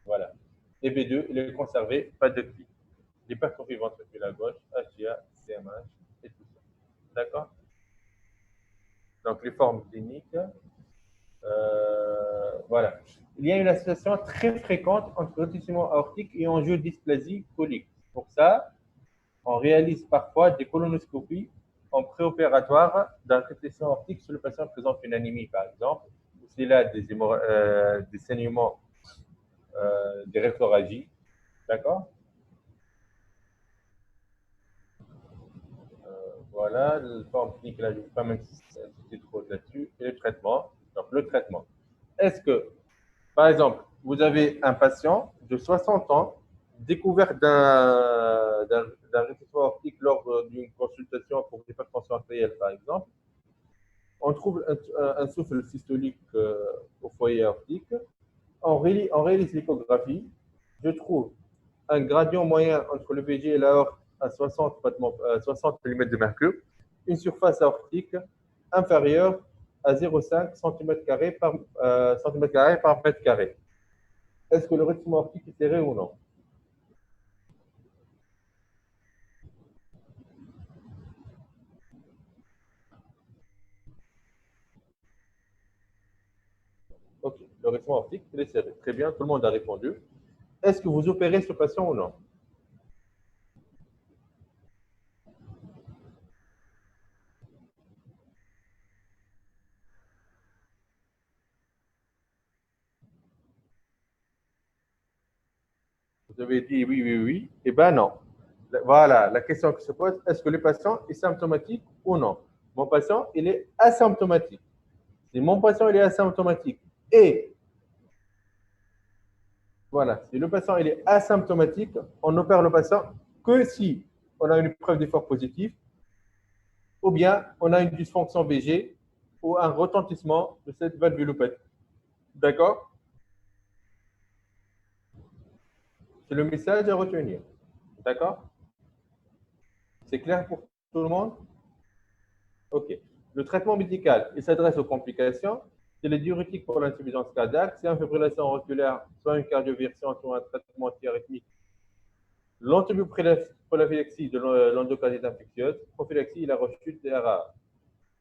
Voilà. Et B2, il est conservé, pas de pli. L'hypertrophie ventriculaire gauche, HIA, CMH et tout ça. D'accord? Donc, les formes cliniques. Voilà. Il y a une association très fréquente entre rétrécissement aortique et angiodysplasie colique. Pour ça, on réalise parfois des colonoscopies en préopératoire d'un rétrécissement aortique sur le patient qui présente une anémie, par exemple, ou s'il a des saignements, des réfloragies. D'accord? Voilà, le forme clinique, là, je ne vais pas m'insister trop là-dessus. Et le traitement. Donc, le traitement. Est-ce que, par exemple, vous avez un patient de 60 ans découvert d'un rétrécissement aortique lors d'une consultation pour hypertension artérielle, par exemple. On trouve un souffle systolique au foyer aortique. On réalise l'échographie. Je trouve un gradient moyen entre le VG et l'aorte à 60 mm de mercure, une surface aortique inférieure à 0,5 cm² par mètre carré. Est-ce que le rythme aortique est serré ou non? Ok, le rythme aortique, il est serré. Très bien, tout le monde a répondu. Est-ce que vous opérez ce patient ou non? Vous avez dit oui, oui, oui. Eh bien non. Voilà, la question qui se pose, est-ce que le patient est symptomatique ou non? Mon patient, il est asymptomatique. Si mon patient, il est asymptomatique et voilà, si le patient il est asymptomatique, on opère le patient que si on a une preuve d'effort positif ou bien on a une dysfonction VG ou un retentissement de cette valvulopathie. D'accord? C'est le message à retenir. D'accord? C'est clair pour tout le monde? OK. Le traitement médical, il s'adresse aux complications. C'est les diurétiques pour l'insuffisance cardiaque. C'est une fibrillation auriculaire, soit une cardioversion, soit un traitement antiarythmique. L'antibioprophylactie de l'endocardite infectieuse. Prophylaxie, la rechute est rare.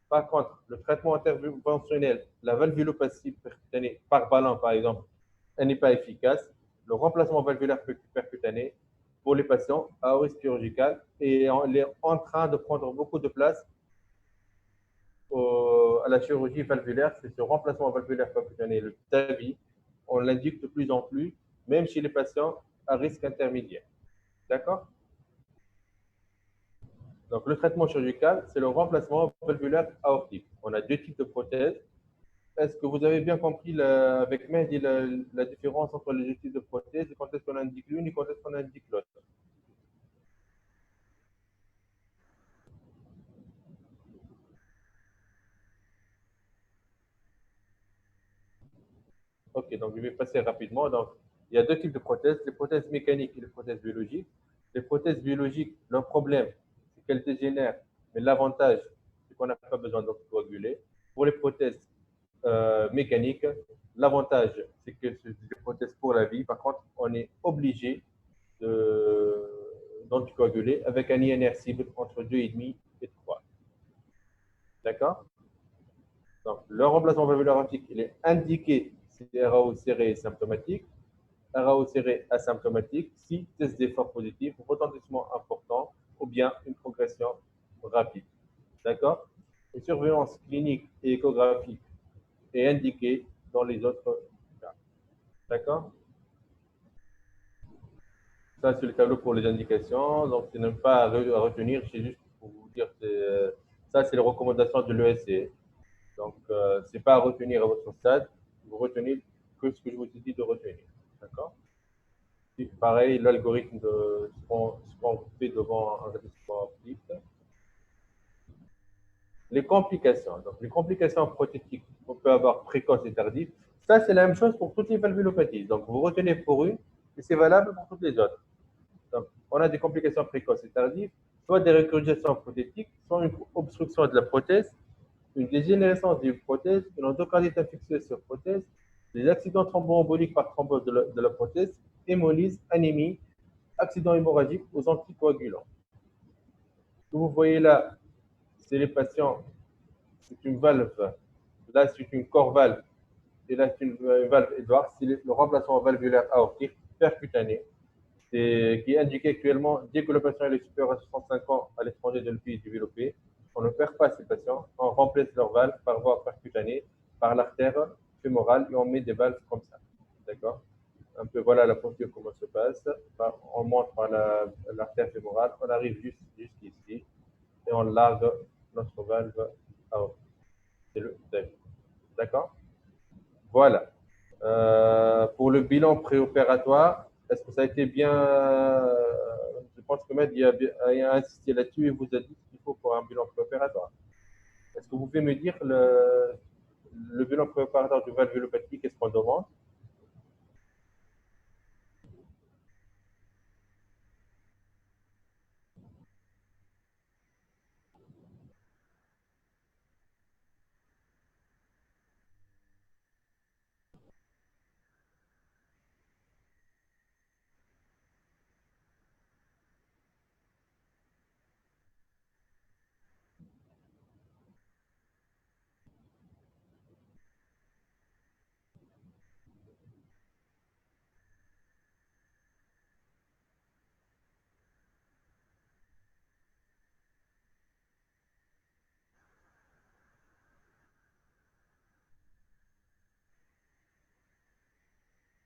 Par contre, le traitement interventionnel, la valvulopathie percutanée par ballon, par exemple, elle n'est pas efficace. Le remplacement valvulaire percutané pour les patients à haut risque chirurgical et on est en train de prendre beaucoup de place à la chirurgie valvulaire. C'est ce remplacement valvulaire percutané, le TAVI. On l'indique de plus en plus, même chez les patients à risque intermédiaire. D'accord? Donc, le traitement chirurgical, c'est le remplacement valvulaire aortique. On a deux types de prothèses. Est-ce que vous avez bien compris avec Mehdi la différence entre les deux types de prothèses et quand est-ce qu'on indique l'une et quand est-ce qu'on indique l'autre? Ok, donc je vais passer rapidement. Donc, il y a deux types de prothèses, les prothèses mécaniques et les prothèses biologiques. Les prothèses biologiques, leur problème, c'est qu'elles dégénèrent, mais l'avantage, c'est qu'on n'a pas besoin d'anticoaguler. Pour les prothèses mécaniques, l'avantage, c'est que c'est des prothèses pour la vie. Par contre, on est obligé d'anticoaguler avec un INR cible entre 2,5 et 3. D'accord? Donc, le remplacement valvulaire aortique, il est indiqué si RAO serré est symptomatique. RAO serré asymptomatique si test d'effort positif, retentissement important ou bien une progression rapide. D'accord? Une surveillance clinique et échographique est indiquée dans les autres cas. D'accord? Ça, c'est le tableau pour les indications. Donc, c'est même pas à retenir, c'est juste pour vous dire que ça, c'est les recommandations de l'ESC. Donc, ce n'est pas à retenir à votre stade. Vous retenez que ce que je vous ai dit de retenir. D'accord? Pareil, l'algorithme de ce qu'on fait devant un rétablissement optique. Les complications. Donc, les complications prothétiques qu'on peut avoir précoces et tardives, ça, c'est la même chose pour toutes les valvulopathies. Donc, vous retenez pour une et c'est valable pour toutes les autres. Donc, on a des complications précoces et tardives, soit des recrudescences prothétiques, soit une obstruction de la prothèse, une dégénérescence d'une prothèse, une endocardite infectieuse sur prothèse, des accidents thromboemboliques par thrombose de la prothèse, hémolyse, anémie, accident hémorragique aux anticoagulants. Ce que vous voyez là, c'est les patients, c'est une valve, là c'est une corps-valve, et là c'est une valve Edwards, c'est le remplacement valvulaire aortique percutané, qui est indiqué actuellement dès que le patient est supérieur à 65 ans à l'étranger de le pays développé. On ne perd pas ces patients, on remplace leur valve par voie percutanée, par l'artère fémorale et on met des valves comme ça. D'accord? Un peu voilà la posture, comment se passe. On monte par l'artère fémorale, on arrive jusqu'ici et on largue notre valve aortique. C'est le début. D'accord? Voilà. Pour le bilan préopératoire, est-ce que ça a été bien je pense que Maître il a insisté là-dessus et vous a dit ce qu'il faut pour un bilan préopératoire. Est-ce que vous pouvez me dire le bilan préopératoire du valvulopathie, qu'est-ce qu'on demande?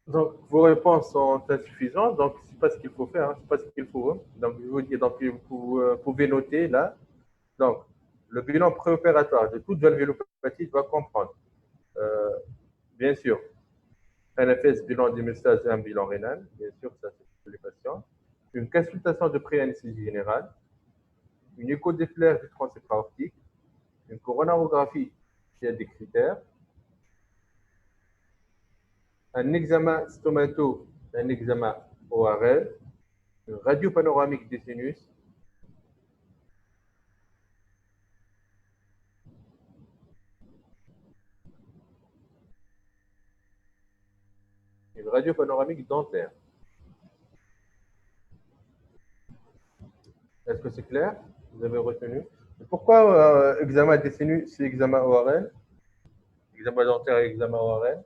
Donc, vos réponses sont insuffisantes, donc c'est pas ce qu'il faut faire, hein, c'est pas ce qu'il faut. Hein. Donc, je vous dis, donc vous pouvez noter là. Donc, le bilan préopératoire de toute valvulopathie doit comprendre, euh, bien sûr, NFS, bilan d'hémostase et un bilan rénal, bien sûr, ça c'est pour les patients. Une consultation de pré-anesthésie générale, une écho des flaires du transept aortique, une coronarographie s'il y a des critères, un examen stomato, un examen ORL, une radio panoramique des sinus, une radio panoramique dentaire. Est-ce que c'est clair? Vous avez retenu? Pourquoi examen DCNU, c'est examen ORL, examen dentaire et examen ORL?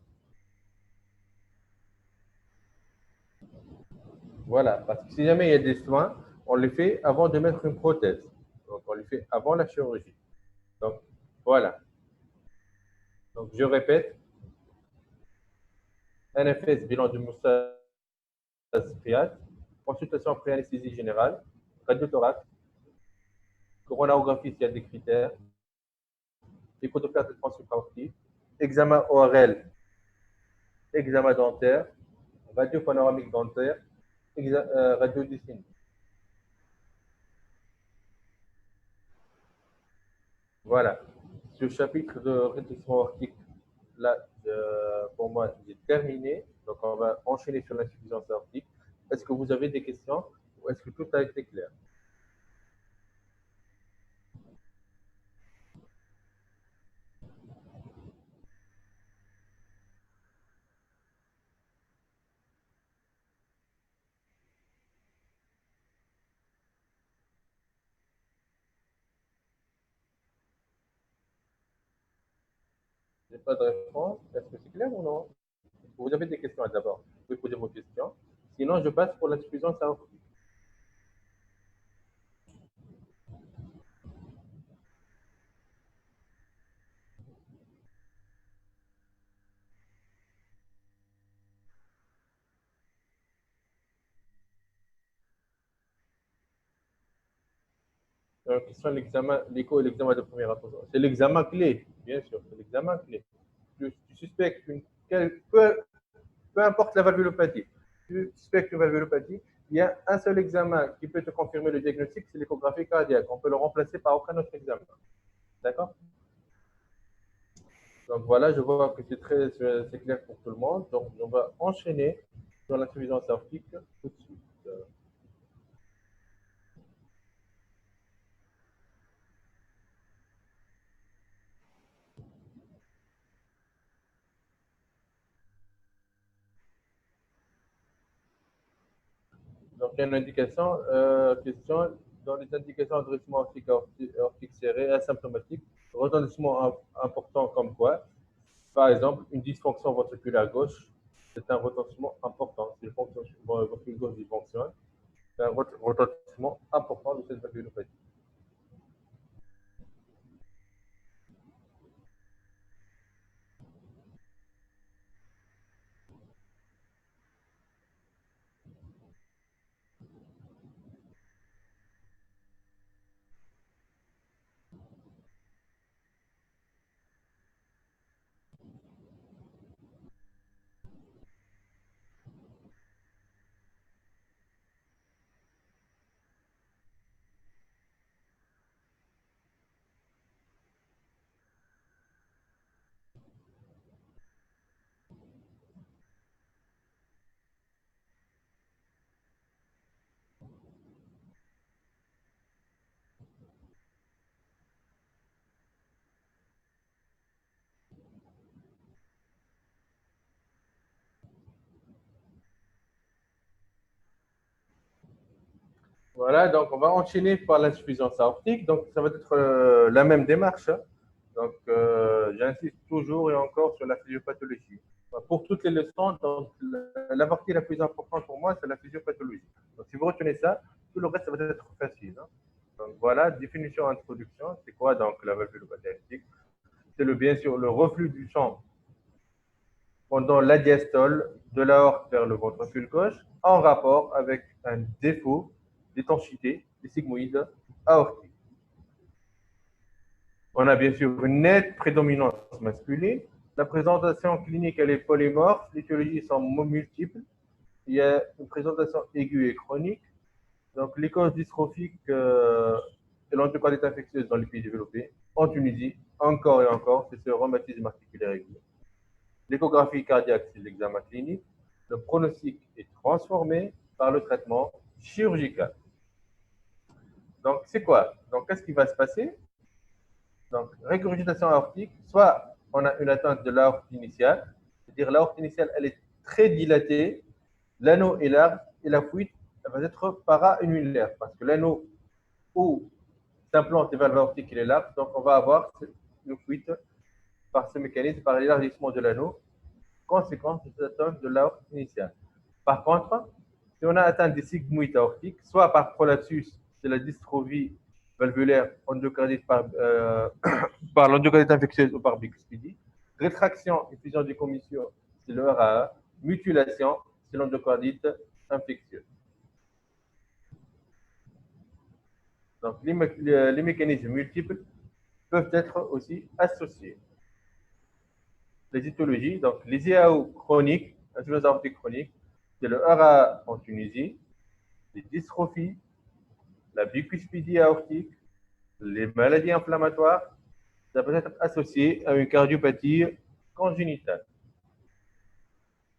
Voilà, parce que si jamais il y a des soins, on les fait avant de mettre une prothèse. Donc, on les fait avant la chirurgie. Donc, voilà. Donc, je répète, NFS, bilan du moussage triade, consultation pré-anesthésie générale, radiothorax, coronarographie s'il y a des critères, échodoppler de transsupraortique, examen ORL, examen dentaire, radio panoramique dentaire, radio dessiné. Voilà. Ce chapitre de réduction aortique, là, pour moi, j'ai terminé. Donc, on va enchaîner sur l'insuffisance aortique. Est-ce que vous avez des questions ou est-ce que tout a été clair? Je n'ai pas de réponse. Est-ce que c'est clair ou non? Vous avez des questions d'abord. Vous pouvez poser vos questions. Sinon, je passe pour l'insuffisance aortique. Question l'examen, l'écho et l'examen de première attention. C'est l'examen clé, bien sûr, c'est l'examen clé. Tu suspectes peu importe la valvulopathie, tu suspectes une valvulopathie, il y a un seul examen qui peut te confirmer le diagnostic, c'est l'échographie cardiaque. On peut le remplacer par aucun autre examen. D'accord? Donc voilà, je vois que c'est clair pour tout le monde. Donc on va enchaîner sur l'insuffisance aortique tout de suite. Donc, il y a une indication, question, dans les indications d'endurcissement aortique serré asymptomatique, retentissement important comme quoi? Par exemple, une dysfonction ventriculaire gauche, c'est un retentissement important. Si le ventricule gauche dysfonctionne, c'est un retentissement important de cette valvulopathie. Voilà, donc on va enchaîner par l'insuffisance aortique. Donc, ça va être la même démarche, hein. Donc, j'insiste toujours et encore sur la physiopathologie. Pour toutes les leçons, donc, la partie la plus importante pour moi, c'est la physiopathologie. Donc, si vous retenez ça, tout le reste, ça va être facile, hein. Donc, voilà, définition, introduction. C'est quoi donc la valvulopathie aortique? C'est bien sûr le reflux du sang pendant la diastole de l'aorte vers le ventricule gauche en rapport avec un défaut d'étanchéité des sigmoïdes aortiques. On a bien sûr une nette prédominance masculine. La présentation clinique, elle est polymorphe. Les étiologies sont multiples. Il y a une présentation aiguë et chronique. Donc, les causes dystrophiques et l'endocarditis infectieuse dans les pays développés. En Tunisie, encore et encore, c'est ce rhumatisme articulaire aigu. L'échographie cardiaque, c'est l'examen clinique. Le pronostic est transformé par le traitement chirurgical. Donc, c'est quoi? Donc, qu'est-ce qui va se passer? Donc, régurgitation aortique, soit on a une atteinte de l'aorte initiale, c'est-à-dire l'aorte initiale, elle est très dilaté, l'anneau est large et la fuite elle va être para-annulaire parce que l'anneau où s'implante les valves aortiques il est large, donc on va avoir une fuite par ce mécanisme, par l'élargissement de l'anneau, conséquence de cette atteinte de l'aorte initiale. Par contre, si on a atteint des sigmoïdes aortiques, soit par prolapsus, c'est la dystrophie valvulaire endocardite par l'endocardite infectieuse ou par bicuspidie, rétraction et fusion des commissures, c'est le RAA, mutilation, c'est l'endocardite infectieuse. Donc, les mécanismes multiples peuvent être aussi associés. Les étiologies, donc les IAO chroniques, insuffisance aortique chronique, c'est le RAA en Tunisie, les dystrophies, la bicuspidie aortique, les maladies inflammatoires, ça peut être associé à une cardiopathie congénitale.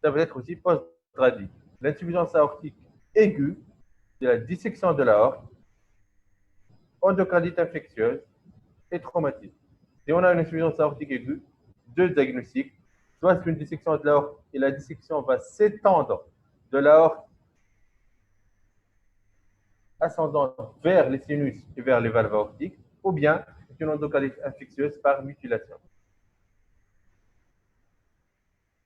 Ça peut être aussi post-radie. L'insuffisance aortique aiguë, c'est la dissection de l'aorte, endocardite infectieuse et traumatisme. Si on a une insuffisance aortique aiguë, deux diagnostics, soit c'est une dissection de l'aorte et la dissection va s'étendre de l'aorte ascendante vers les sinus et vers les valves aortiques, ou bien c'est une endocardite infectieuse par mutilation.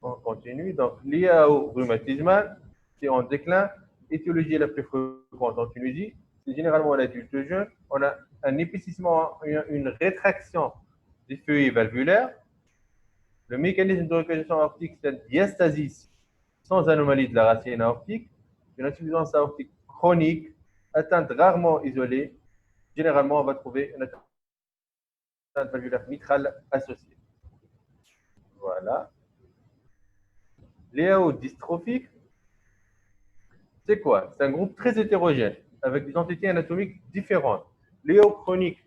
On continue. Donc, l'IAO rhumatismal, c'est en déclin. Étiologie la plus fréquente en Tunisie, c'est généralement l'adulte jeune. On a un épaississement, une rétraction des feuillets valvulaires. Le mécanisme de reconnaissance aortique, c'est une diastasis sans anomalie de la racine aortique. Une insuffisance aortique chronique, atteinte rarement isolée. Généralement, on va trouver une atteinte valvulaire mitrale associée. Voilà. L'IAO dystrophique, c'est quoi? C'est un groupe très hétérogène, avec des entités anatomiques différentes. L'IAO chronique,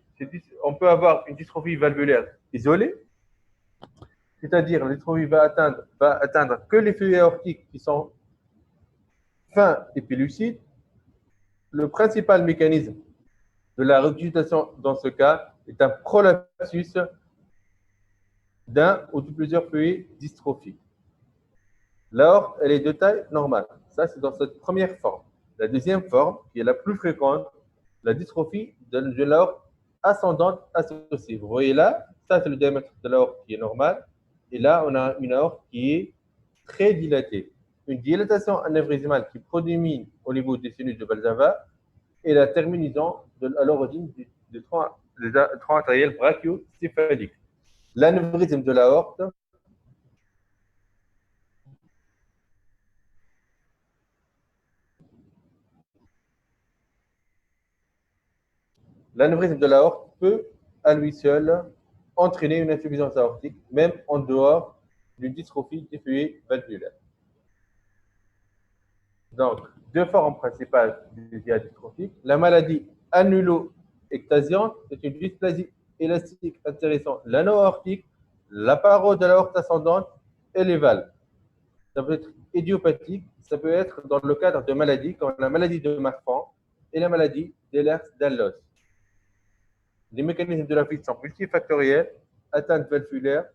on peut avoir une dystrophie valvulaire isolée, c'est-à-dire la dystrophie va atteindre que les feuillets aortiques qui sont fins et pellucides. Le principal mécanisme de la regurgitation dans ce cas est un prolapsus d'un ou de plusieurs feuillets dystrophiques. L'aorte, elle est de taille normale. Ça, c'est dans cette première forme. La deuxième forme, qui est la plus fréquente, la dystrophie de l'aorte ascendante associée. Vous voyez là, ça, c'est le diamètre de l'aorte qui est normal. Et là, on a une aorte qui est très dilatée. Une dilatation anévrismale qui prédomine au niveau des sinus de Valsalva et la terminaison à l'origine des troncs artériels brachiocéphaliques. L'anévrisme de l'aorte, l'anévrisme de l'aorte peut, à lui seul, entraîner une insuffisance aortique, même en dehors d'une dystrophie des feuillets valvulaires. Donc, deux formes principales des IA dystrophiques. La maladie annulo-ectasiante, c'est une dysplasie élastique intéressant l'anneau aortique, la paroi de l'aorte ascendante et les valves. Ça peut être idiopathique, ça peut être dans le cadre de maladies comme la maladie de Marfan et la maladie d'Ehlers-Danlos. Les mécanismes de la fuite sont multifactoriels, atteinte valvulaire,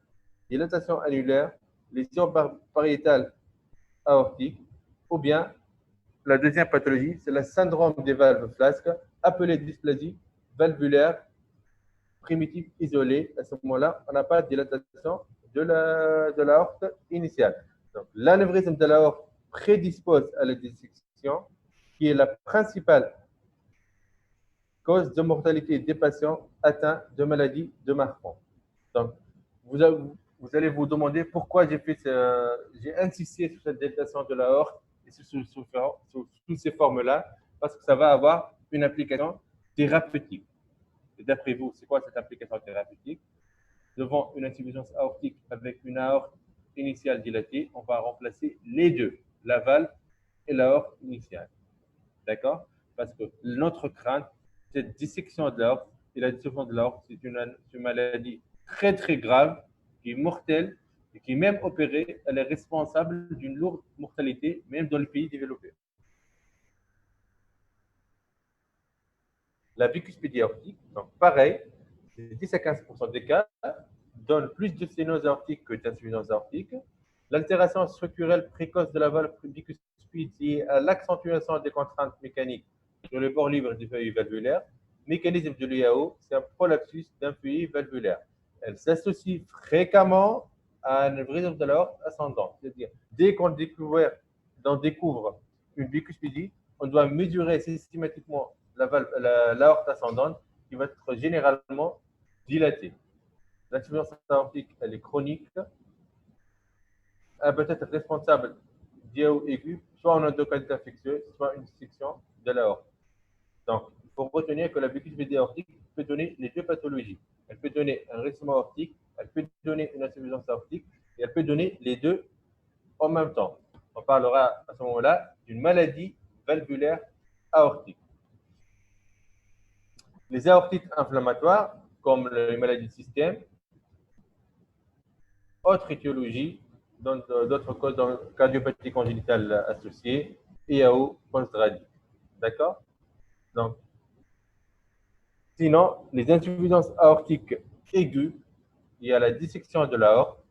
dilatation annulaire, lésion pariétale aortique, ou bien la deuxième pathologie, c'est le syndrome des valves flasques, appelé dysplasie valvulaire primitive isolée. À ce moment-là, on n'a pas de dilatation de l'aorte initiale. Donc, l'anévrisme de l'aorte prédispose à la dissection, qui est la principale cause de mortalité des patients atteints de maladie de Marfan. Donc, vous allez vous demander pourquoi j'ai insisté sur cette dilatation de l'aorte et sur toutes ces formes-là, parce que ça va avoir une application thérapeutique. Et d'après vous, c'est quoi cette application thérapeutique? Devant une insuffisance aortique avec une aorte initiale dilatée, on va remplacer les deux, la valve et l'aorte initiale. D'accord? Parce que notre crainte, cette dissection de l'aorte et la dissection de l'aorte, c'est une maladie très très grave, qui est mortelle et qui, même opérée, elle est responsable d'une lourde mortalité, même dans les pays développés. La bicuspidie aortique, donc pareil, 10 à 15% des cas, donne plus de sténose aortique que d'insuffisance aortique. L'altération structurelle précoce de la valve bicuspide liée à l'accentuation des contraintes mécaniques sur les bords libres du feuillet valvulaire. Mécanisme de l'IAO, c'est un prolapsus d'un feuillet valvulaire. Elle s'associe fréquemment à un anévrisme de l'aorte ascendante. C'est-à-dire, dès qu'on découvre une bicuspidie, on doit mesurer systématiquement l'aorte ascendante qui va être généralement dilatée. L'insuffisance aortique, elle est chronique. Elle peut être responsable d'IAO aigu, soit en endocardite infectieuse, soit une section de l'aorte. Donc, il faut retenir que la bicuspidie aortique peut donner les deux pathologies. Elle peut donner un réciment aortique, elle peut donner une insuffisance aortique, et elle peut donner les deux en même temps. On parlera à ce moment-là d'une maladie valvulaire aortique. Les aortites inflammatoires, comme les maladies de système, autre étiologie, d'autres causes de cardiopathie congénitale associée, IAO post-radique. D'accord? Donc, sinon, les insuffisances aortiques aiguës, il y a la dissection de l'aorte.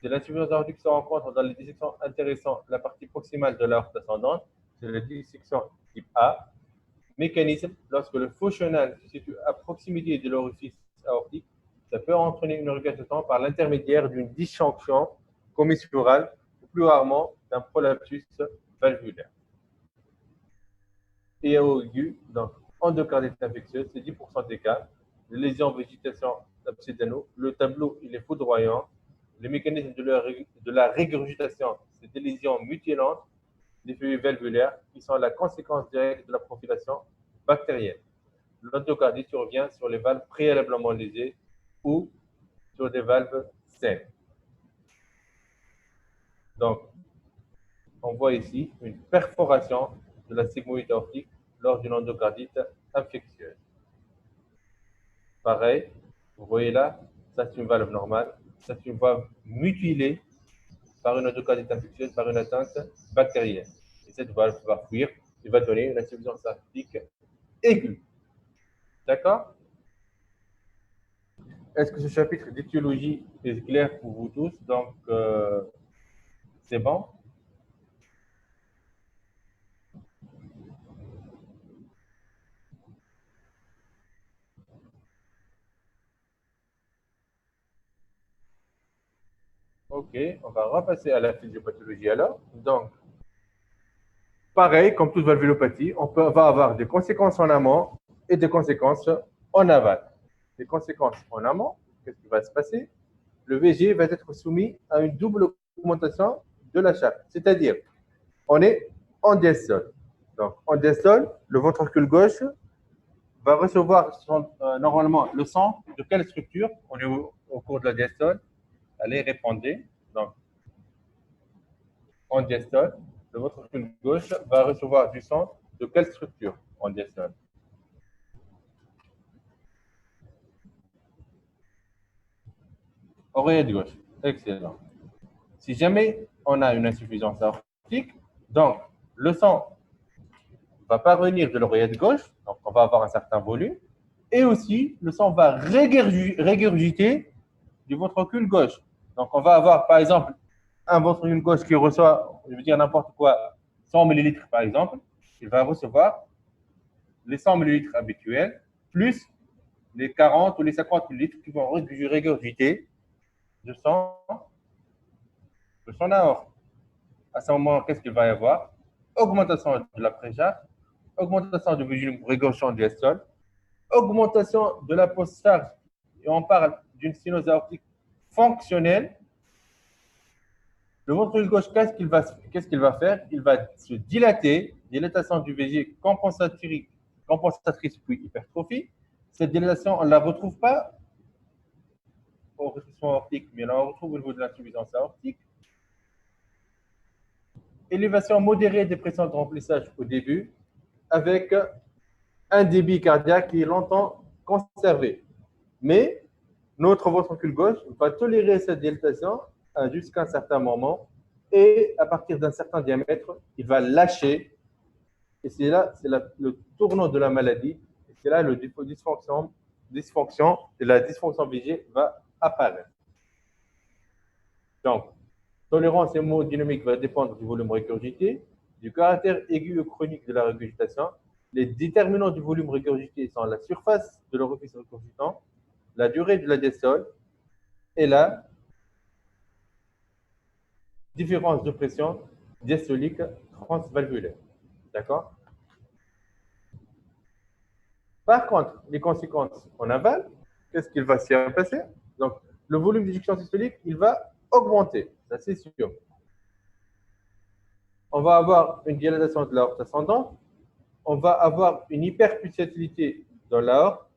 C'est l'insuffisance aortique qui se rencontre dans les dissections intéressant la partie proximale de l'aorte ascendante. C'est la dissection type A. Mécanisme, lorsque le faux chenal se situe à proximité de l'orifice aortique, ça peut entraîner une regurgitation par l'intermédiaire d'une disjonction commissurale ou plus rarement d'un prolapsus valvulaire. IAO aigu, donc endocardite infectieuse, c'est 10% des cas. Les lésions végétation absédano, le tableau il est foudroyant. Le mécanisme de la régurgitation, c'est des lésions mutilantes des feuilles valvulaires qui sont la conséquence directe de la profilation bactérienne. L'endocardie survient sur les valves préalablement lésées ou sur des valves saines. Donc, on voit ici une perforation de la sigmoïde aortique lors d'une endocardite infectieuse. Pareil, vous voyez là, ça c'est une valve normale, ça c'est une valve mutilée par une endocardite infectieuse, par une atteinte bactérienne. Et cette valve va fuir et va donner une insuffisance aortique aiguë. D'accord? Est-ce que ce chapitre d'étiologie est clair pour vous tous? Donc, c'est bon? Ok, on va repasser à la physiopathologie alors. Donc, pareil, comme toute valvulopathie, va avoir des conséquences en amont et des conséquences en aval. Les conséquences en amont, qu'est-ce qui va se passer? Le VG va être soumis à une double augmentation de la chape. C'est-à-dire, on est en diastole. Donc, en diastole, le ventricule gauche va recevoir normalement le sang de quelle structure au cours de la diastole? Elle est répandée. Donc, en diastole, le ventricule gauche va recevoir du sang de quelle structure en diastole? Oreillette gauche. Excellent. Si jamais on a une insuffisance aortique, donc le sang ne va pas venir de l'oreillette gauche, donc on va avoir un certain volume, et aussi le sang va régurgiter du ventricule gauche. Donc on va avoir par exemple un ventricule gauche qui reçoit, je veux dire n'importe quoi, 100 millilitres par exemple, il va recevoir les 100 millilitres habituels, plus les 40 ou les 50 millilitres qui vont régurgiter de son aorte. À ce moment, qu'est-ce qu'il va y avoir? Augmentation de la précharge, augmentation du volume régorgeant du diastole, augmentation de la post-charge, et on parle d'une sténose aortique fonctionnelle. Le ventricule gauche, qu'est-ce qu'il va faire? Il va se dilater, dilatation du VG compensatrice puis hypertrophie. Cette dilatation, on ne la retrouve pas au rétrécissement aortique, mais on la retrouve au niveau de l'insuffisance aortique. Élévation modérée des pressions de remplissage au début, avec un débit cardiaque qui est longtemps conservé. Mais notre ventricule gauche va tolérer cette dilatation jusqu'à un certain moment et à partir d'un certain diamètre, il va lâcher. Et c'est là, le tournant de la maladie. Et c'est là le dysfonction et la dysfonction VG va apparaître. Donc, Tolérance hémodynamique va dépendre du volume régurgité, du caractère aigu ou chronique de la régurgitation. Les déterminants du volume régurgité sont la surface de l'orifice régurgitant, la durée de la diastole et la différence de pression diastolique transvalvulaire. D'accord? Par contre, les conséquences en aval, qu'est-ce qu'il va s'y passer? Donc, le volume d'éjection systolique, il va augmenter, ça c'est sûr. On va avoir une dilatation de l'aorte ascendante, on va avoir une hyperpulsatilité dans l'aorte.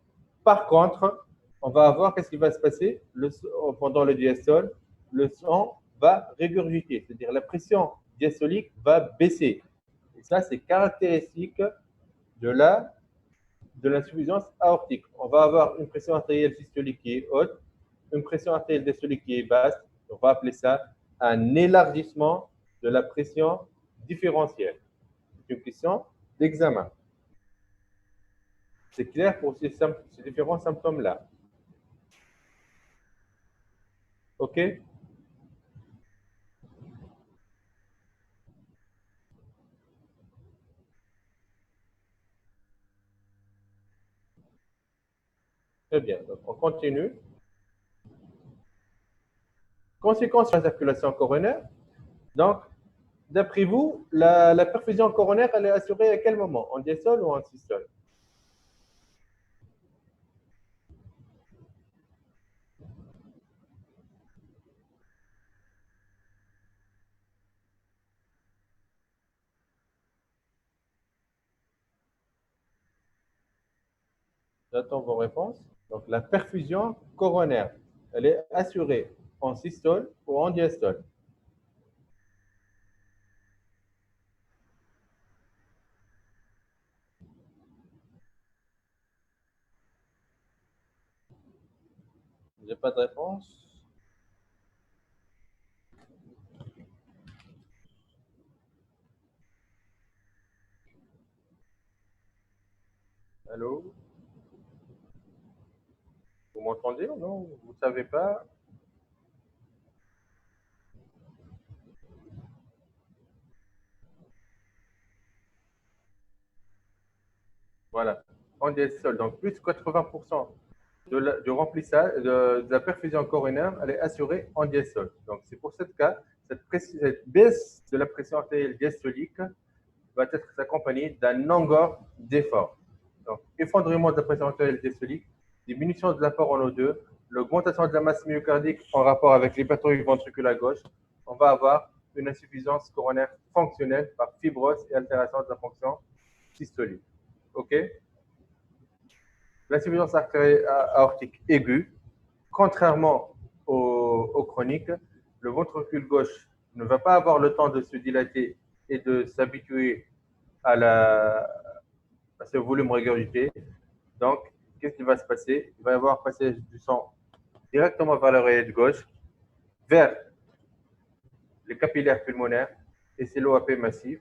Par contre, on va avoir, qu'est-ce qui va se passer pendant le diastole? Le sang va régurgiter, c'est-à-dire la pression diastolique va baisser. Et ça, c'est caractéristique de l'insuffisance aortique. On va avoir une pression artérielle systolique qui est haute, une pression artérielle diastolique qui est basse. On va appeler ça un élargissement de la pression différentielle. C'est une question d'examen. C'est clair pour ces différents symptômes-là. OK? Très bien. Donc, on continue. Conséquences sur la circulation coronaire. Donc, d'après vous, la perfusion coronaire, elle est assurée à quel moment? En diastole ou en systole? J'attends vos réponses. Donc, la perfusion coronaire, elle est assurée en systole ou en diastole. J'ai pas de réponse. Allô? Vous m'entendez ou non? Vous ne savez pas? Voilà. En diastole, donc plus de 80% du remplissage, de la perfusion coronaire, elle est assurée en diastole. Donc, c'est pour ce cas, cette baisse de la pression artérielle diastolique va être accompagnée d'un encore d'effort. Donc, effondrement de la pression artérielle diastolique, diminution de l'apport en O2, l'augmentation de la masse myocardique en rapport avec l'hypertrophie ventriculaire gauche, on va avoir une insuffisance coronaire fonctionnelle par fibrose et altération de la fonction systolique. OK? L'insuffisance aortique aiguë, contrairement au chronique, le ventricule gauche ne va pas avoir le temps de se dilater et de s'habituer à, à ce volume régurgité. Donc, qu'est-ce qui va se passer? Il va y avoir passage du sang directement vers l'oreillette gauche, vers les capillaires pulmonaires, et c'est l'OAP massif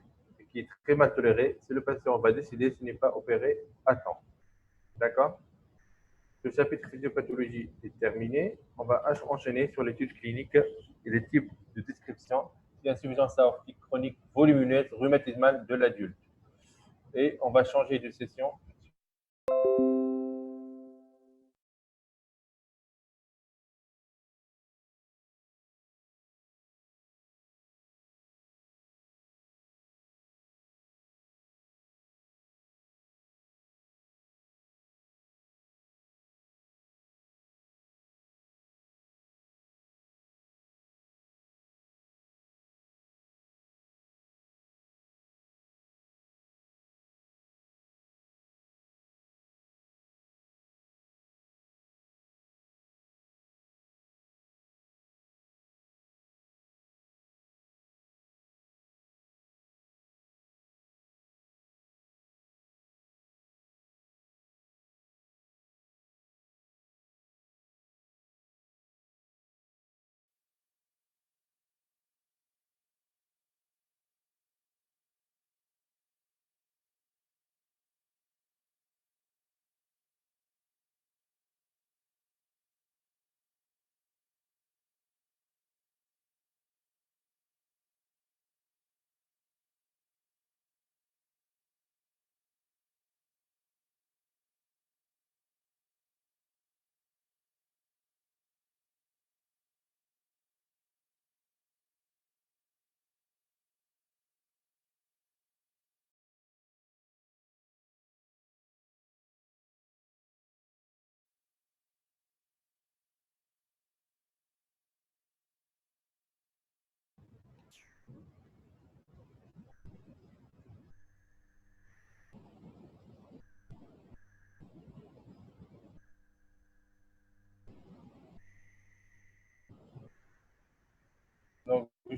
qui est très mal toléré. Si le patient va décider, ce n'est pas opéré à temps. D'accord? Le chapitre physiopathologie est terminé. On va enchaîner sur l'étude clinique et les types de description d'insuffisance aortique chronique volumineuse rhumatismale de l'adulte. Et on va changer de session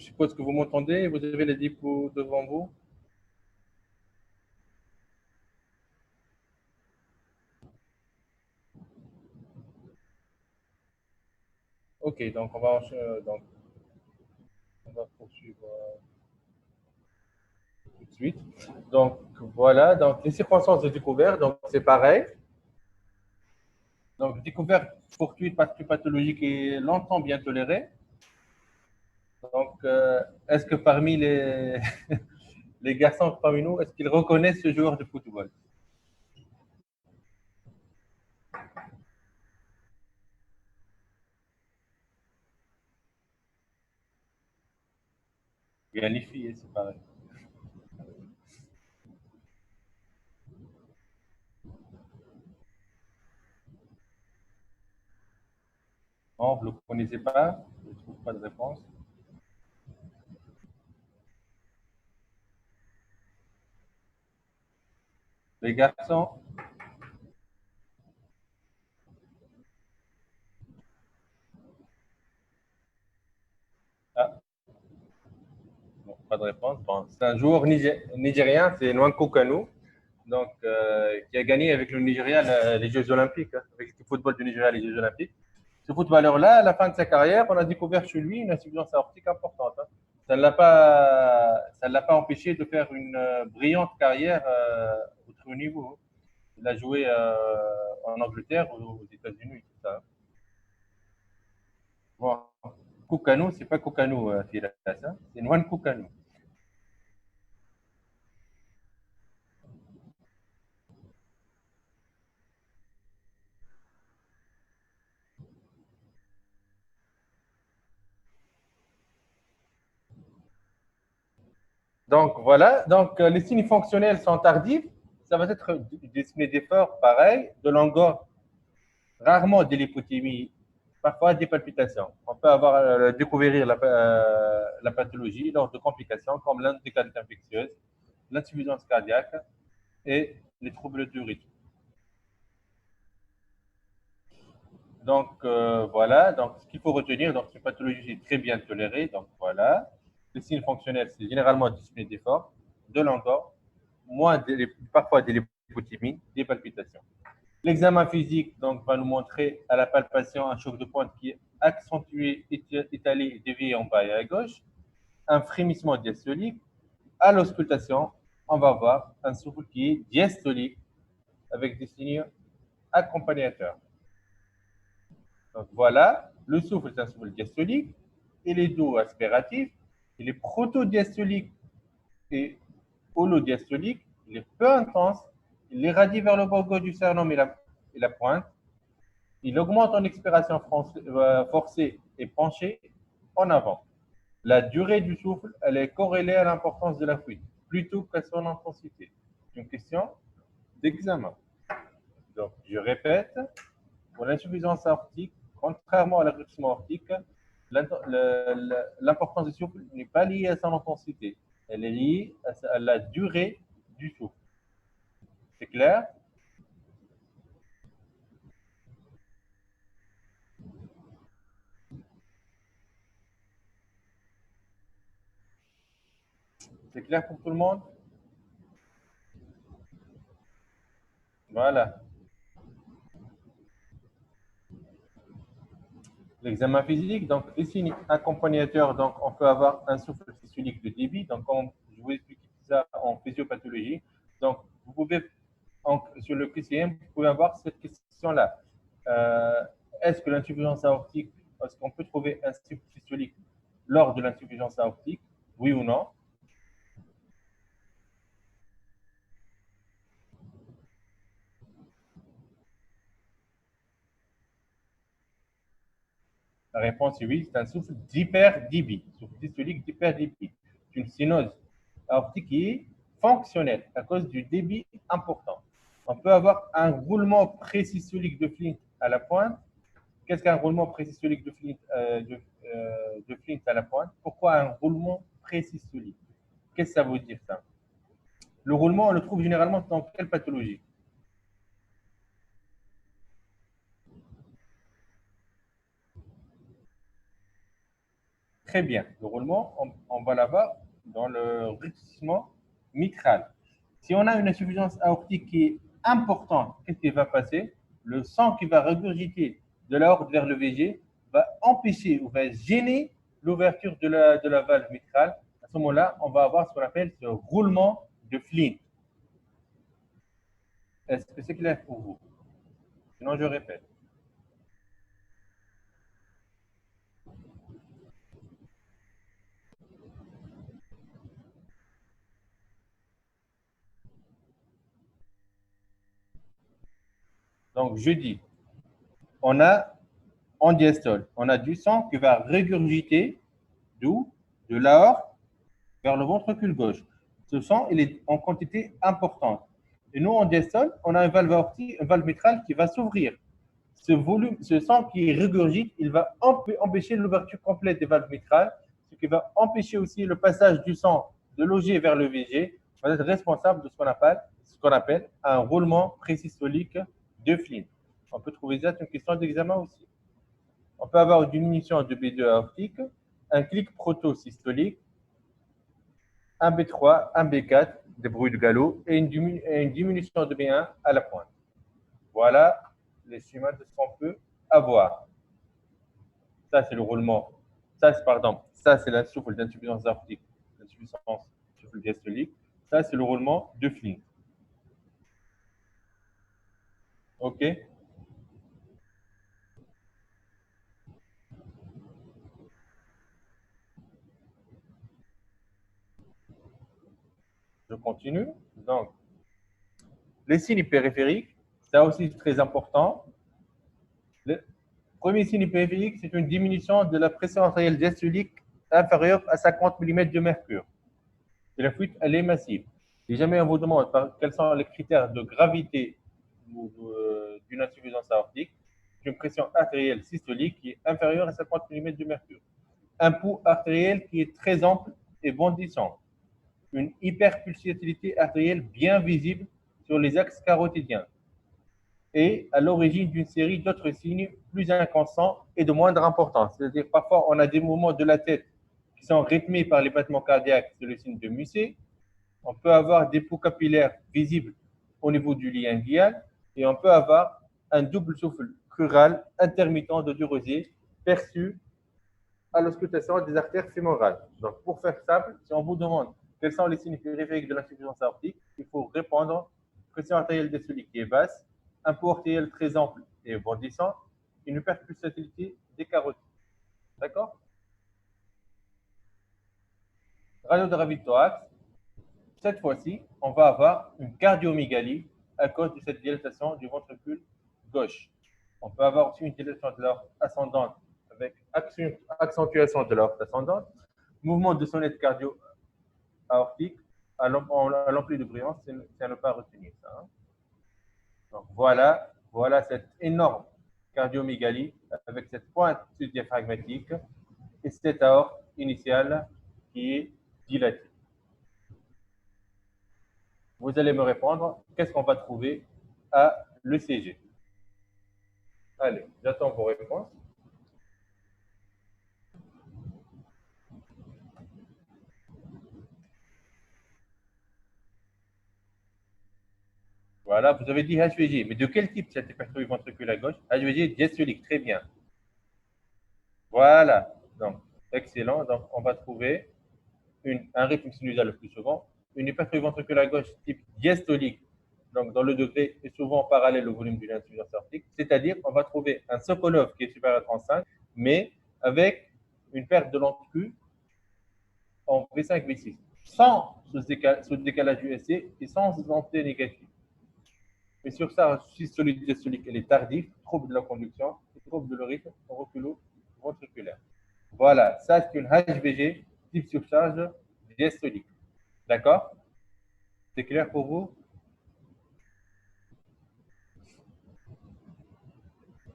suppose que vous m'entendez. Vous avez les diapos devant vous. Ok, donc on va poursuivre tout de suite. Donc voilà, donc les circonstances de découverte, donc c'est pareil. Donc découverte fortuite parce que pathologique est longtemps bien tolérée. Donc est-ce que parmi les, les garçons parmi nous, est-ce qu'ils reconnaissent ce joueur de football? Bien les filles, c'est pareil. Non, vous ne le connaissez pas? Je ne trouve pas de réponse. Les garçons, ah, non, pas de réponse. Bon, c'est un joueur nigérien, c'est Nwankwo Kanu, donc, qui a gagné avec le Nigeria les Jeux Olympiques, hein, avec le football du Nigeria les Jeux Olympiques. Ce footballeur-là, à la fin de sa carrière, on a découvert chez lui une insuffisance aortique importante, hein. Ça ne l'a pas empêché de faire une brillante carrière au très haut niveau. Il a joué en Angleterre, aux États-Unis, tout ça. Bon, Koukano, c'est pas Koukano, Firas, hein, c'est Nwan Koukano. Donc voilà, donc les signes fonctionnels sont tardifs. Ça va être des signes d'effort pareil, de longueur, rarement de l'hypothémie, parfois des palpitations. On peut avoir découvrir la pathologie lors de complications comme l'indicalité infectieuse, l'insuffisance cardiaque et les troubles du rythme. Donc voilà, donc ce qu'il faut retenir, donc une pathologie très bien tolérée, donc voilà. Les signes fonctionnels, c'est généralement dyspnée d'effort, de l'endort, parfois de l'hypothymie, des palpitations. L'examen physique donc, va nous montrer à la palpation un choc de pointe qui est accentué, étalé et dévié en bas et à gauche, un frémissement diastolique. À l'auscultation, on va voir un souffle qui est diastolique avec des signes accompagnateurs. Donc voilà, le souffle, c'est un souffle diastolique, il est doux aspiratif, il est protodiastolique et holodiastolique, il est peu intense, il irradie vers le bord gauche du sternum et la pointe, il augmente en expiration forcée et penchée en avant. La durée du souffle, elle est corrélée à l'importance de la fuite, plutôt qu'à son intensité. C'est une question d'examen. Donc, je répète, pour l'insuffisance aortique, contrairement à l'abrutissement aortique, l'importance du souffle n'est pas liée à son intensité. Elle est liée à la durée du souffle. C'est clair? C'est clair pour tout le monde? Voilà. L'examen physique, donc les signes accompagnateurs, donc on peut avoir un souffle syστolique de débit, donc je vous explique ça en physiopathologie. Donc vous pouvez, sur le QCM, vous pouvez avoir cette question-là. Euh, est-ce que l'insuffisance aortique, est-ce qu'on peut trouver un souffle systolique lors de l'insuffisance aortique? Oui ou non? La réponse est oui, c'est un souffle d'hyperdébit, souffle systolique d'hyperdébit. C'est une sinose aortique qui est fonctionnelle à cause du débit important. On peut avoir un roulement présystolique de Flint à la pointe. Qu'est-ce qu'un roulement présystolique de Flint à la pointe? Pourquoi un roulement présystolique? Qu'est-ce que ça veut dire ça? Le roulement, on le trouve généralement dans quelle pathologie? Très bien. Le roulement, on va l'avoir dans le rétrécissement mitral. Si on a une insuffisance aortique qui est importante, qu'est-ce qui va passer? Le sang qui va regurgiter de l'aorte vers le VG va empêcher ou va gêner l'ouverture de la valve mitrale. À ce moment-là, on va avoir ce qu'on appelle ce roulement de Flint. Est-ce que c'est clair pour vous? Sinon, je répète. Donc, je dis, on a en diastole, on a du sang qui va régurgiter d'où? De l'aorte vers le ventricule gauche. Ce sang, il est en quantité importante. Et nous, en diastole, on a une valve aortique, une valve mitrale qui va s'ouvrir. Ce volume, ce sang qui régurgite, il va empêcher l'ouverture complète des valves mitrales, ce qui va empêcher aussi le passage du sang de l'OG vers le VG, va être responsable de ce qu'on appelle un roulement présystolique de Flynn. On peut trouver ça une question d'examen aussi. On peut avoir une diminution de B2 aortique, un clic protosystolique, un B3, un B4, des bruits de galop, et une diminution de B1 à la pointe. Voilà les schémas de ce qu'on peut avoir. Ça, c'est le roulement. Ça, c'est la souffle d'insuffisance aortique, l'insuffisance souffle diastolique. Ça, c'est le roulement de Flynn. OK? Je continue. Donc, les signes périphériques, ça aussi c'est très important. Le premier signe périphérique, c'est une diminution de la pression artérielle diastolique inférieure à 50 mm de mercure. Et la fuite, elle est massive. Si jamais on vous demande quels sont les critères de gravité d'une insuffisance aortique, une pression artérielle systolique qui est inférieure à 50 mm de mercure. Un pouls artériel qui est très ample et bondissant. Une hyperpulsatilité artérielle bien visible sur les axes carotidiens et à l'origine d'une série d'autres signes plus inconstants et de moindre importance. C'est-à-dire parfois on a des mouvements de la tête qui sont rythmés par les battements cardiaques, c'est le signe de Musset. On peut avoir des poux capillaires visibles au niveau du lit inguinal et on peut avoir un double souffle crural intermittent de durosité perçu à l'auscultation des artères fémorales. Donc, pour faire simple, si on vous demande quels sont les signes périphériques de l'insuffisance aortique, il faut répondre pression artérielle diastolique qui est basse, un pouls artériel très ample et bondissant, une hyperpulsatilité des carotides. D'accord? Radiographie de thorax. Cette fois-ci, on va avoir une cardiomégalie à cause de cette dilatation du ventricule gauche. On peut avoir aussi une dilatation de l'aorte ascendante avec accentuation de l'aorte ascendante, mouvement de sonnette cardio-aortique à l'amplitude de brillance, c'est à ne pas retenir ça. Hein. Donc voilà cette énorme cardiomégalie avec cette pointe diaphragmatique et cette aorte initiale qui est dilatée. Vous allez me répondre, qu'est-ce qu'on va trouver à l'ECG? Allez, j'attends vos réponses. Voilà, vous avez dit HVG, mais de quel type cette hypertrophie ventriculaire gauche? HVG diastolique, très bien. Voilà, donc excellent. Donc on va trouver un rythme sinusal le plus souvent, une hypertrophie ventriculaire gauche type diastolique, donc dans le degré est souvent parallèle au volume de l'insuffisance aortique, c'est-à-dire on va trouver un Sokolov qui est supérieur à 35, mais avec une perte de longitude en V5, V6, sans ce décalage USC et sans entrée négative. Mais sur ça, systolique diastolique, elle est tardive, trouble de la conduction, trouble de le rythme oculo-ventriculaire. Voilà, ça c'est une HVG type surcharge diastolique. D'accord? C'est clair pour vous?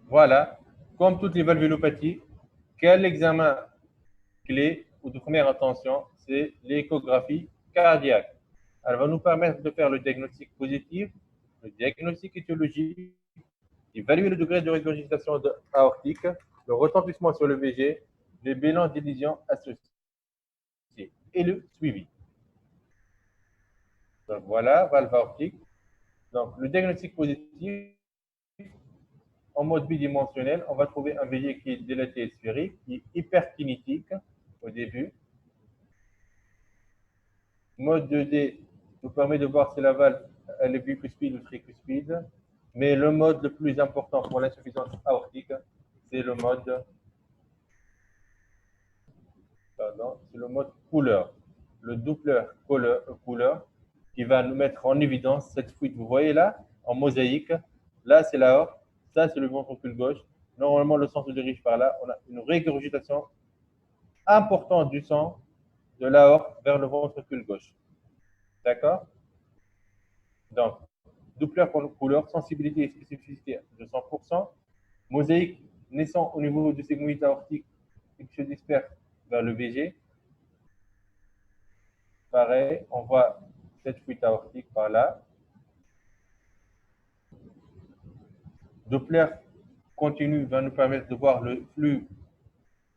Voilà. Comme toutes les valvulopathies, quel examen clé ou de première attention, c'est l'échographie cardiaque. Elle va nous permettre de faire le diagnostic positif, le diagnostic étiologique, évaluer le degré de régurgitation aortique, le retentissement sur le VG les bilans des lésions associées et le suivi. Donc voilà, valve aortique. Donc le diagnostic positif, en mode bidimensionnel, on va trouver un VG qui est dilaté et sphérique, qui est hyperkinétique au début. Mode 2D nous permet de voir si la valve elle est bicuspide ou tricuspide. Mais le mode le plus important pour l'insuffisance aortique, c'est le mode, c'est le mode couleur. Le Doppler couleur qui va nous mettre en évidence cette fuite. Vous voyez là, en mosaïque, là c'est l'aorte, ça c'est le ventricule gauche. Normalement, le sang se dirige par là. On a une régurgitation importante du sang de l'aorte vers le ventricule gauche. D'accord? Donc, Doppler couleur, sensibilité et spécificité de 100%. Mosaïque naissant au niveau du sigmoïde aortique et qui se disperse vers le VG. Pareil, on voit cette fuite aortique par là. Doppler continu va nous permettre de voir le flux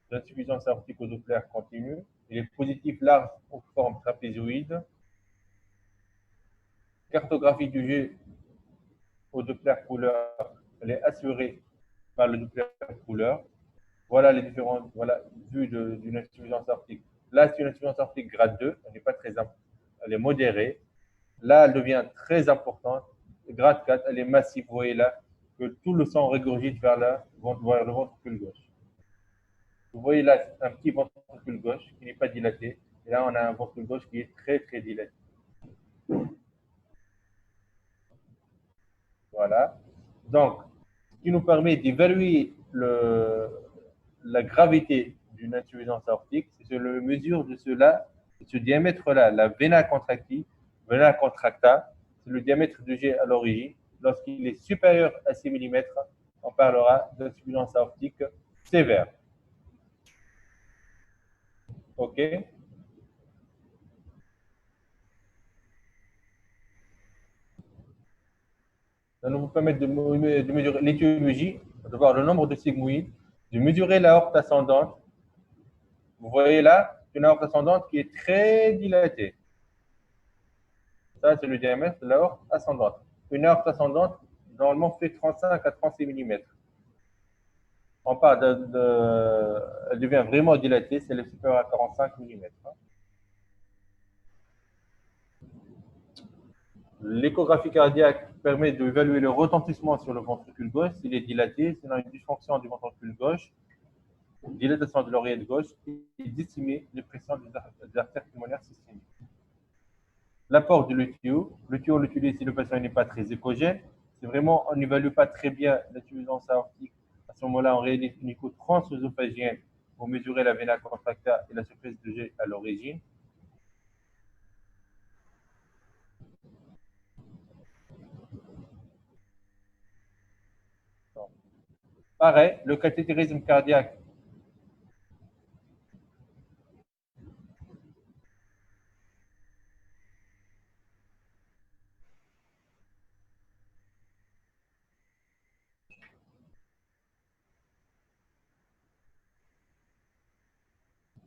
d'insuffisance aortique au Doppler continu. Il est positif large aux formes trapézoïdes. Cartographie du G au Doppler couleur, elle est assurée par le Doppler couleur. Voilà les différentes vues d'une insuffisance aortique. Là, c'est une insuffisance aortique grade 2, elle n'est pas très importante, elle est modérée. Là, elle devient très importante. Grade 4, elle est massive. Vous voyez là que tout le sang régurgite vers le ventricule gauche. Vous voyez là un petit ventricule gauche qui n'est pas dilaté. Et là, on a un ventricule gauche qui est très, très dilaté. Voilà. Donc, ce qui nous permet d'évaluer la gravité d'une insuffisance aortique, c'est le mesure de cela, ce diamètre-là, la vena contracta, c'est le diamètre de G à l'origine. Lorsqu'il est supérieur à 6 mm, on parlera d'insuffisance aortique sévère. OK? Ça nous permet de mesurer l'étiologie, de voir le nombre de sigmoïdes, de mesurer l'aorte ascendante. Vous voyez là, une aorte ascendante qui est très dilatée. Ça, c'est le diamètre de l'aorte ascendante. Une aorte ascendante, normalement, fait 35 à 36 mm. On parle elle devient vraiment dilatée, c'est le supérieur à 45 mm. L'échographie cardiaque permet d'évaluer le retentissement sur le ventricule gauche, s'il est dilaté, s'il a une dysfonction du ventricule gauche, dilatation de l'oreillette gauche, et d'estimer les pressions des artères pulmonaires systémiques. L'apport de l'ETO, l'ETO on l'utilise si le patient n'est pas très échogène. C'est vraiment, on n'évalue pas très bien l'insuffisance aortique. À ce moment-là, on réalise une écho transœsophagienne pour mesurer la vena contracta et la surface de G à l'origine. Pareil, le cathétérisme cardiaque.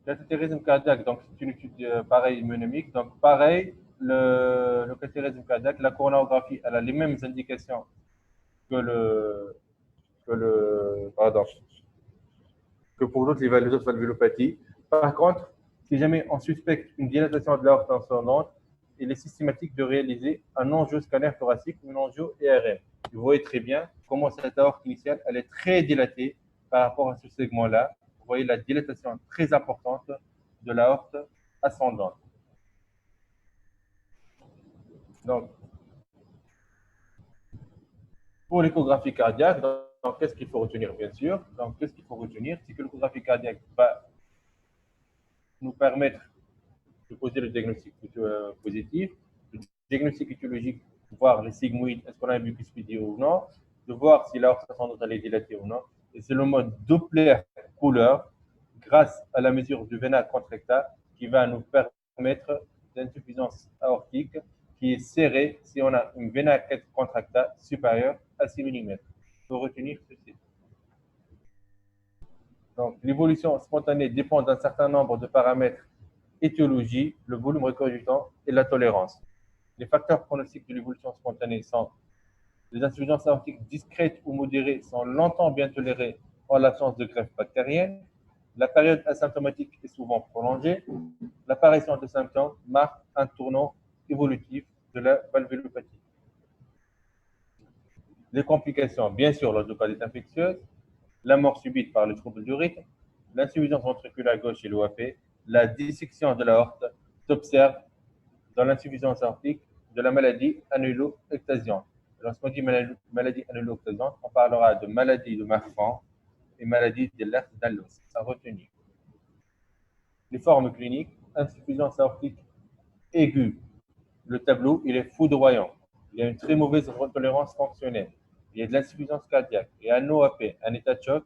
Cathétérisme cardiaque, donc c'est une étude pareil mnémique. Donc pareil, le cathétérisme cardiaque, la coronarographie, elle a les mêmes indications que pardon, que pour les autres valvulopathies. Par contre, si jamais on suspecte une dilatation de l'aorte ascendante, il est systématique de réaliser un angioscanner thoracique ou une angio-ERM. Vous voyez très bien comment cette aorte initiale, elle est très dilatée par rapport à ce segment-là. Vous voyez la dilatation très importante de l'aorte ascendante. Donc, pour l'échographie cardiaque, donc qu'est-ce qu'il faut retenir, bien sûr? Donc, qu'est-ce qu'il faut retenir? C'est que l'échographie cardiaque va nous permettre de poser le diagnostic positif, le diagnostic étiologique, voir les sigmoïdes, est-ce qu'on a un bicuspidie ou non, de voir si l'aorte ascendante est dilatée ou non. Et c'est le mode Doppler couleur, grâce à la mesure du vena contracta, qui va nous permettre d'insuffisance aortique qui est serrée si on a une vena contracta supérieure à 6 mm. Il faut retenir ceci. Donc, l'évolution spontanée dépend d'un certain nombre de paramètres: étiologie, le volume regurgitant et la tolérance. Les facteurs pronostiques de l'évolution spontanée sont: les insuffisances aortiques discrètes ou modérées sont longtemps bien tolérées en l'absence de greffe bactérienne. La période asymptomatique est souvent prolongée. L'apparition de symptômes marque un tournant évolutif de la valvulopathie. Les complications, bien sûr, l'endocardite infectieuse, la mort subite par le trouble du rythme, l'insuffisance ventriculaire gauche et l'OAP, la dissection de l'aorte s'observe dans l'insuffisance aortique de la maladie annulo-ectasiante. Lorsqu'on dit maladie annulo-ectasiante, on parlera de maladie de Marfan et maladie de l'herse d'Allos, à retenir. Les formes cliniques: insuffisance aortique aiguë. Le tableau, il est foudroyant. Il y a une très mauvaise tolérance fonctionnelle. Il y a de l'insuffisance cardiaque. Il y a un OAP, un état de choc.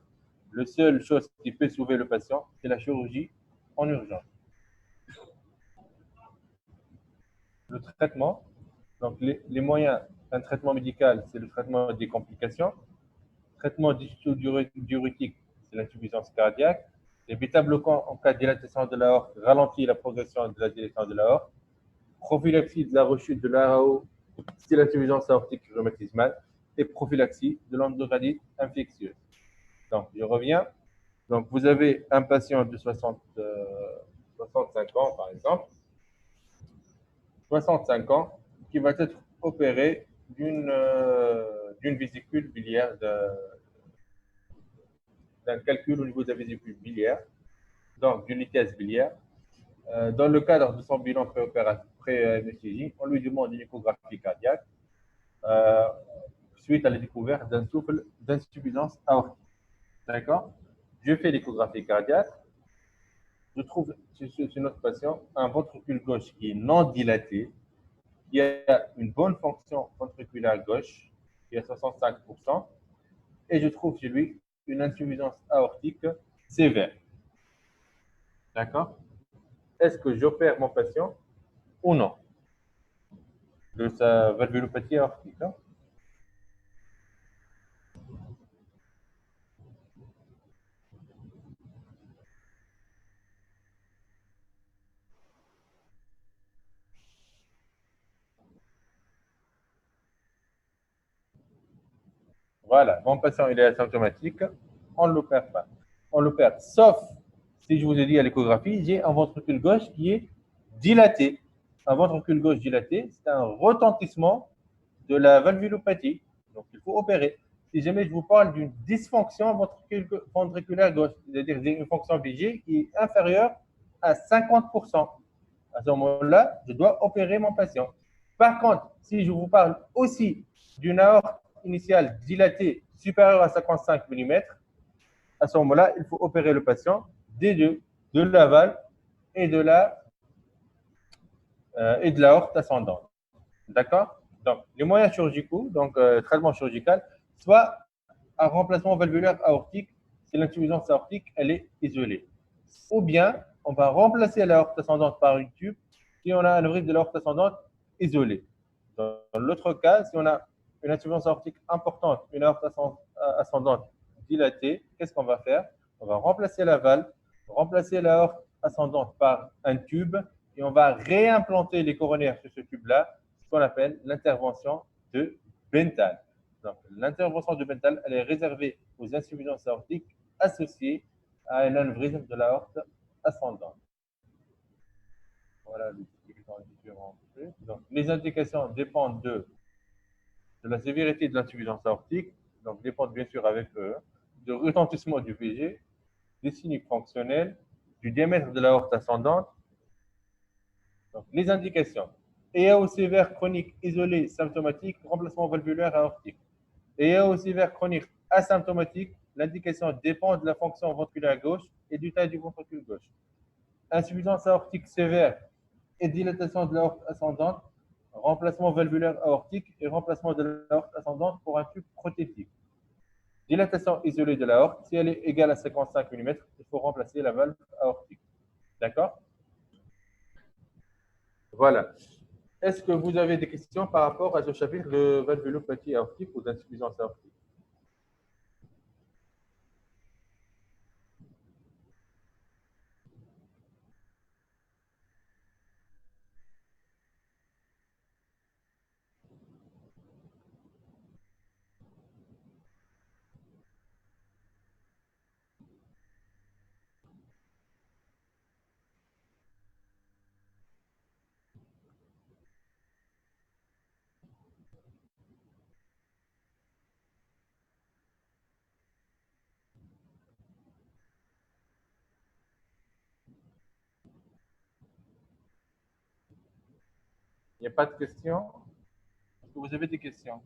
La seule chose qui peut sauver le patient, c'est la chirurgie en urgence. Le traitement, donc les moyens d'un traitement médical, c'est le traitement des complications. Traitement diurétique, c'est l'insuffisance cardiaque. Les bêta-bloquants en cas de dilatation de l'aorte ralentit la progression de la dilatation de l'aorte. Prophylaxie de la rechute de l'AAO, c'est l'insuffisance aortique rhumatismale. Et prophylaxie de l'endocardite infectieuse. Donc, je reviens. Donc, vous avez un patient de 65 ans, par exemple, 65 ans, qui va être opéré d'une vésicule biliaire, d'un calcul au niveau de la vésicule biliaire, donc d'une lithèse biliaire. Dans le cadre de son bilan pré-anesthésie, on lui demande une échographie cardiaque suite à la découverte d'un souffle d'insuffisance aortique. D'accord? Je fais l'échographie cardiaque. Je trouve chez notre patient un ventricule gauche qui est non dilaté, qui a une bonne fonction ventriculaire gauche, qui est à 65%, et je trouve chez lui une insuffisance aortique sévère. D'accord? Est-ce que j'opère mon patient ou non de sa valvulopathie aortique? Voilà, mon patient il est asymptomatique, on ne l'opère pas. On l'opère, sauf si je vous ai dit à l'échographie, j'ai un ventricule gauche qui est dilaté. Un ventricule gauche dilaté, c'est un retentissement de la valvulopathie. Donc, il faut opérer. Si jamais je vous parle d'une dysfonction ventriculaire gauche, c'est-à-dire une fonction VG qui est inférieure à 50%, à ce moment-là, je dois opérer mon patient. Par contre, si je vous parle aussi d'une aorte initiale dilatée supérieure à 55 mm, à ce moment-là, il faut opérer le patient des deux, de l'aval et de l'aorte ascendante. D'accord? Donc, les moyens chirurgicaux, donc traitement chirurgical, soit un remplacement valvulaire aortique si l'insuffisance aortique elle est isolée. Ou bien, on va remplacer l'aorte ascendante par une tube si on a un anévrisme de l'aorte ascendante isolé. Dans l'autre cas, si on a une insuffisance aortique importante, une aorte ascendante dilatée, qu'est-ce qu'on va faire? On va remplacer la valve, remplacer l'aorte ascendante par un tube et on va réimplanter les coronaires sur ce tube-là, ce qu'on appelle l'intervention de Bentall. Donc, l'intervention de Bentall, elle est réservée aux insuffisances aortiques associées à un anévrisme de l'aorte ascendante. Voilà les différents trucs. Donc, les indications dépendent de la sévérité de l'insuffisance aortique, donc dépendent bien sûr avec du retentissement du VG, des signes fonctionnels, du diamètre de l'aorte ascendante. Donc, les indications: EAO sévère chronique isolé symptomatique, remplacement valvulaire aortique. EAO sévère chronique asymptomatique, l'indication dépend de la fonction ventriculaire gauche et du taille du ventricule gauche. Insuffisance aortique sévère et dilatation de l'aorte ascendante, remplacement valvulaire aortique et remplacement de l'aorte ascendante pour un tube prothétique. Dilatation isolée de l'aorte, si elle est égale à 55 mm, il faut remplacer la valve aortique. D'accord? Voilà. Est-ce que vous avez des questions par rapport à ce chapitre de valvulopathie aortique ou d'insuffisance aortique? Il n'y a pas de questions? Est-ce que vous avez des questions?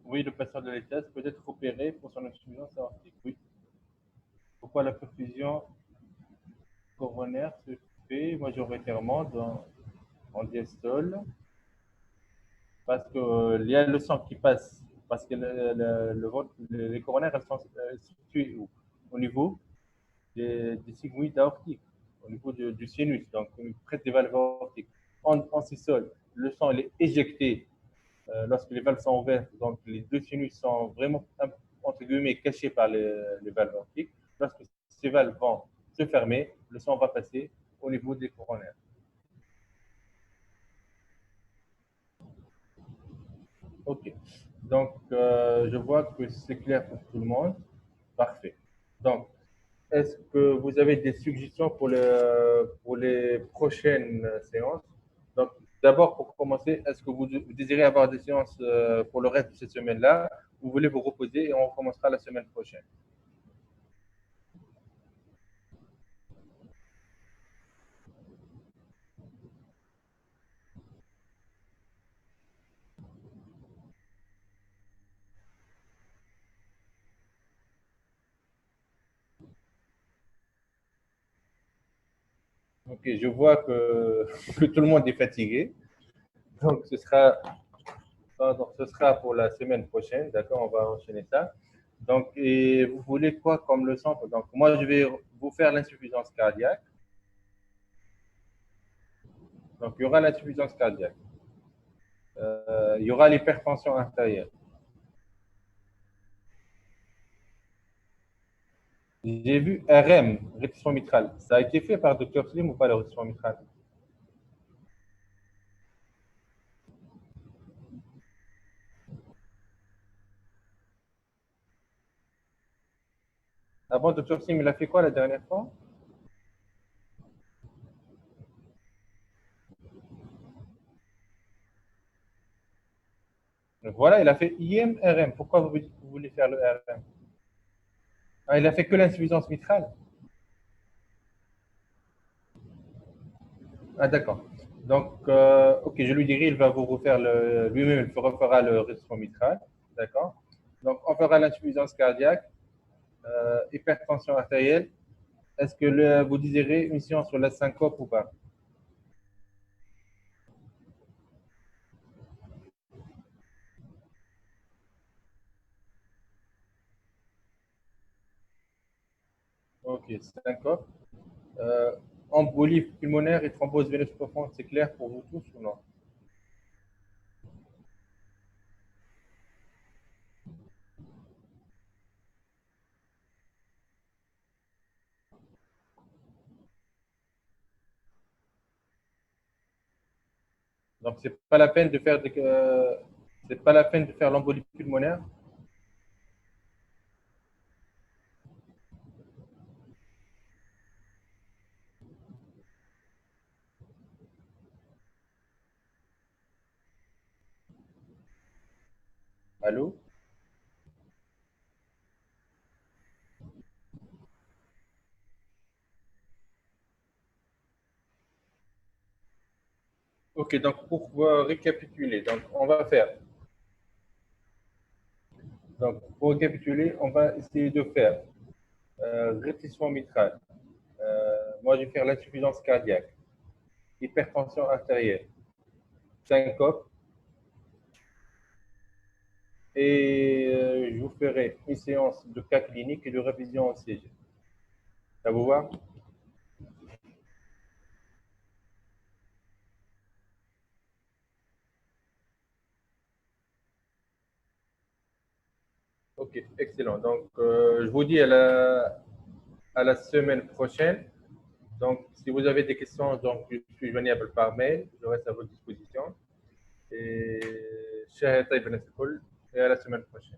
Oui, le patient de l'ETAS peut être opéré pour son insuffisance aortique. Oui. Pourquoi la perfusion coronaire se fait majoritairement en diastole? Parce qu'il y a le sang qui passe. Parce que les coronaires, elles sont situées au niveau des sigmoïdes aortiques, au niveau du sinus, donc près des valves aortiques. En systole, le sang il est éjecté lorsque les valves sont ouvertes, donc les deux sinus sont vraiment, entre guillemets, cachés par les valves aortiques. Lorsque ces valves vont se fermer, le sang va passer au niveau des coronaires. OK. Donc, je vois que c'est clair pour tout le monde. Parfait. Donc, est-ce que vous avez des suggestions pour les prochaines séances? Donc, d'abord, pour commencer, est-ce que vous désirez avoir des séances pour le reste de cette semaine-là? Vous voulez vous reposer et on recommencera la semaine prochaine? Ok, je vois que tout le monde est fatigué. Donc, ce sera pour la semaine prochaine. D'accord, on va enchaîner ça. Donc, et vous voulez quoi comme leçon? Donc, moi, je vais vous faire l'insuffisance cardiaque. Donc, il y aura l'insuffisance cardiaque. Il y aura l'hypertension artérielle. J'ai vu RM, rétrécissement mitral. Ça a été fait par Dr Slim ou pas le rétrécissement mitral? Avant, Dr Slim, il a fait quoi la dernière fois? Donc, voilà, il a fait IM, RM. Pourquoi vous dites que vous voulez faire le RM? Ah, il a fait que l'insuffisance mitrale? Ah, d'accord. Donc, ok, je lui dirai, il va vous refaire lui-même, il refera le rétrécissement mitral. D'accord. Donc, on fera l'insuffisance cardiaque, hypertension artérielle. Est-ce que vous désirez une séance sur la syncope ou pas? Ok, syncope. Euh, Embolie pulmonaire et thrombose veineuse profonde, c'est clair pour vous tous ou non? Donc, c'est pas la peine de faire c'est pas la peine de faire l'embolie pulmonaire. Allô? Ok, donc pour récapituler, donc on va faire. Donc, pour récapituler, on va essayer de faire rétrécissement mitral. Moi, je vais faire l'insuffisance cardiaque, hypertension artérielle, syncope, et je vous ferai une séance de cas cliniques et de révision en CG. Ça vous va? Ok, excellent. Donc, je vous dis à la semaine prochaine. Donc, si vous avez des questions, donc, je suis joignable par mail. Je reste à votre disposition. Et, cher Taïb Ben et à la semaine prochaine.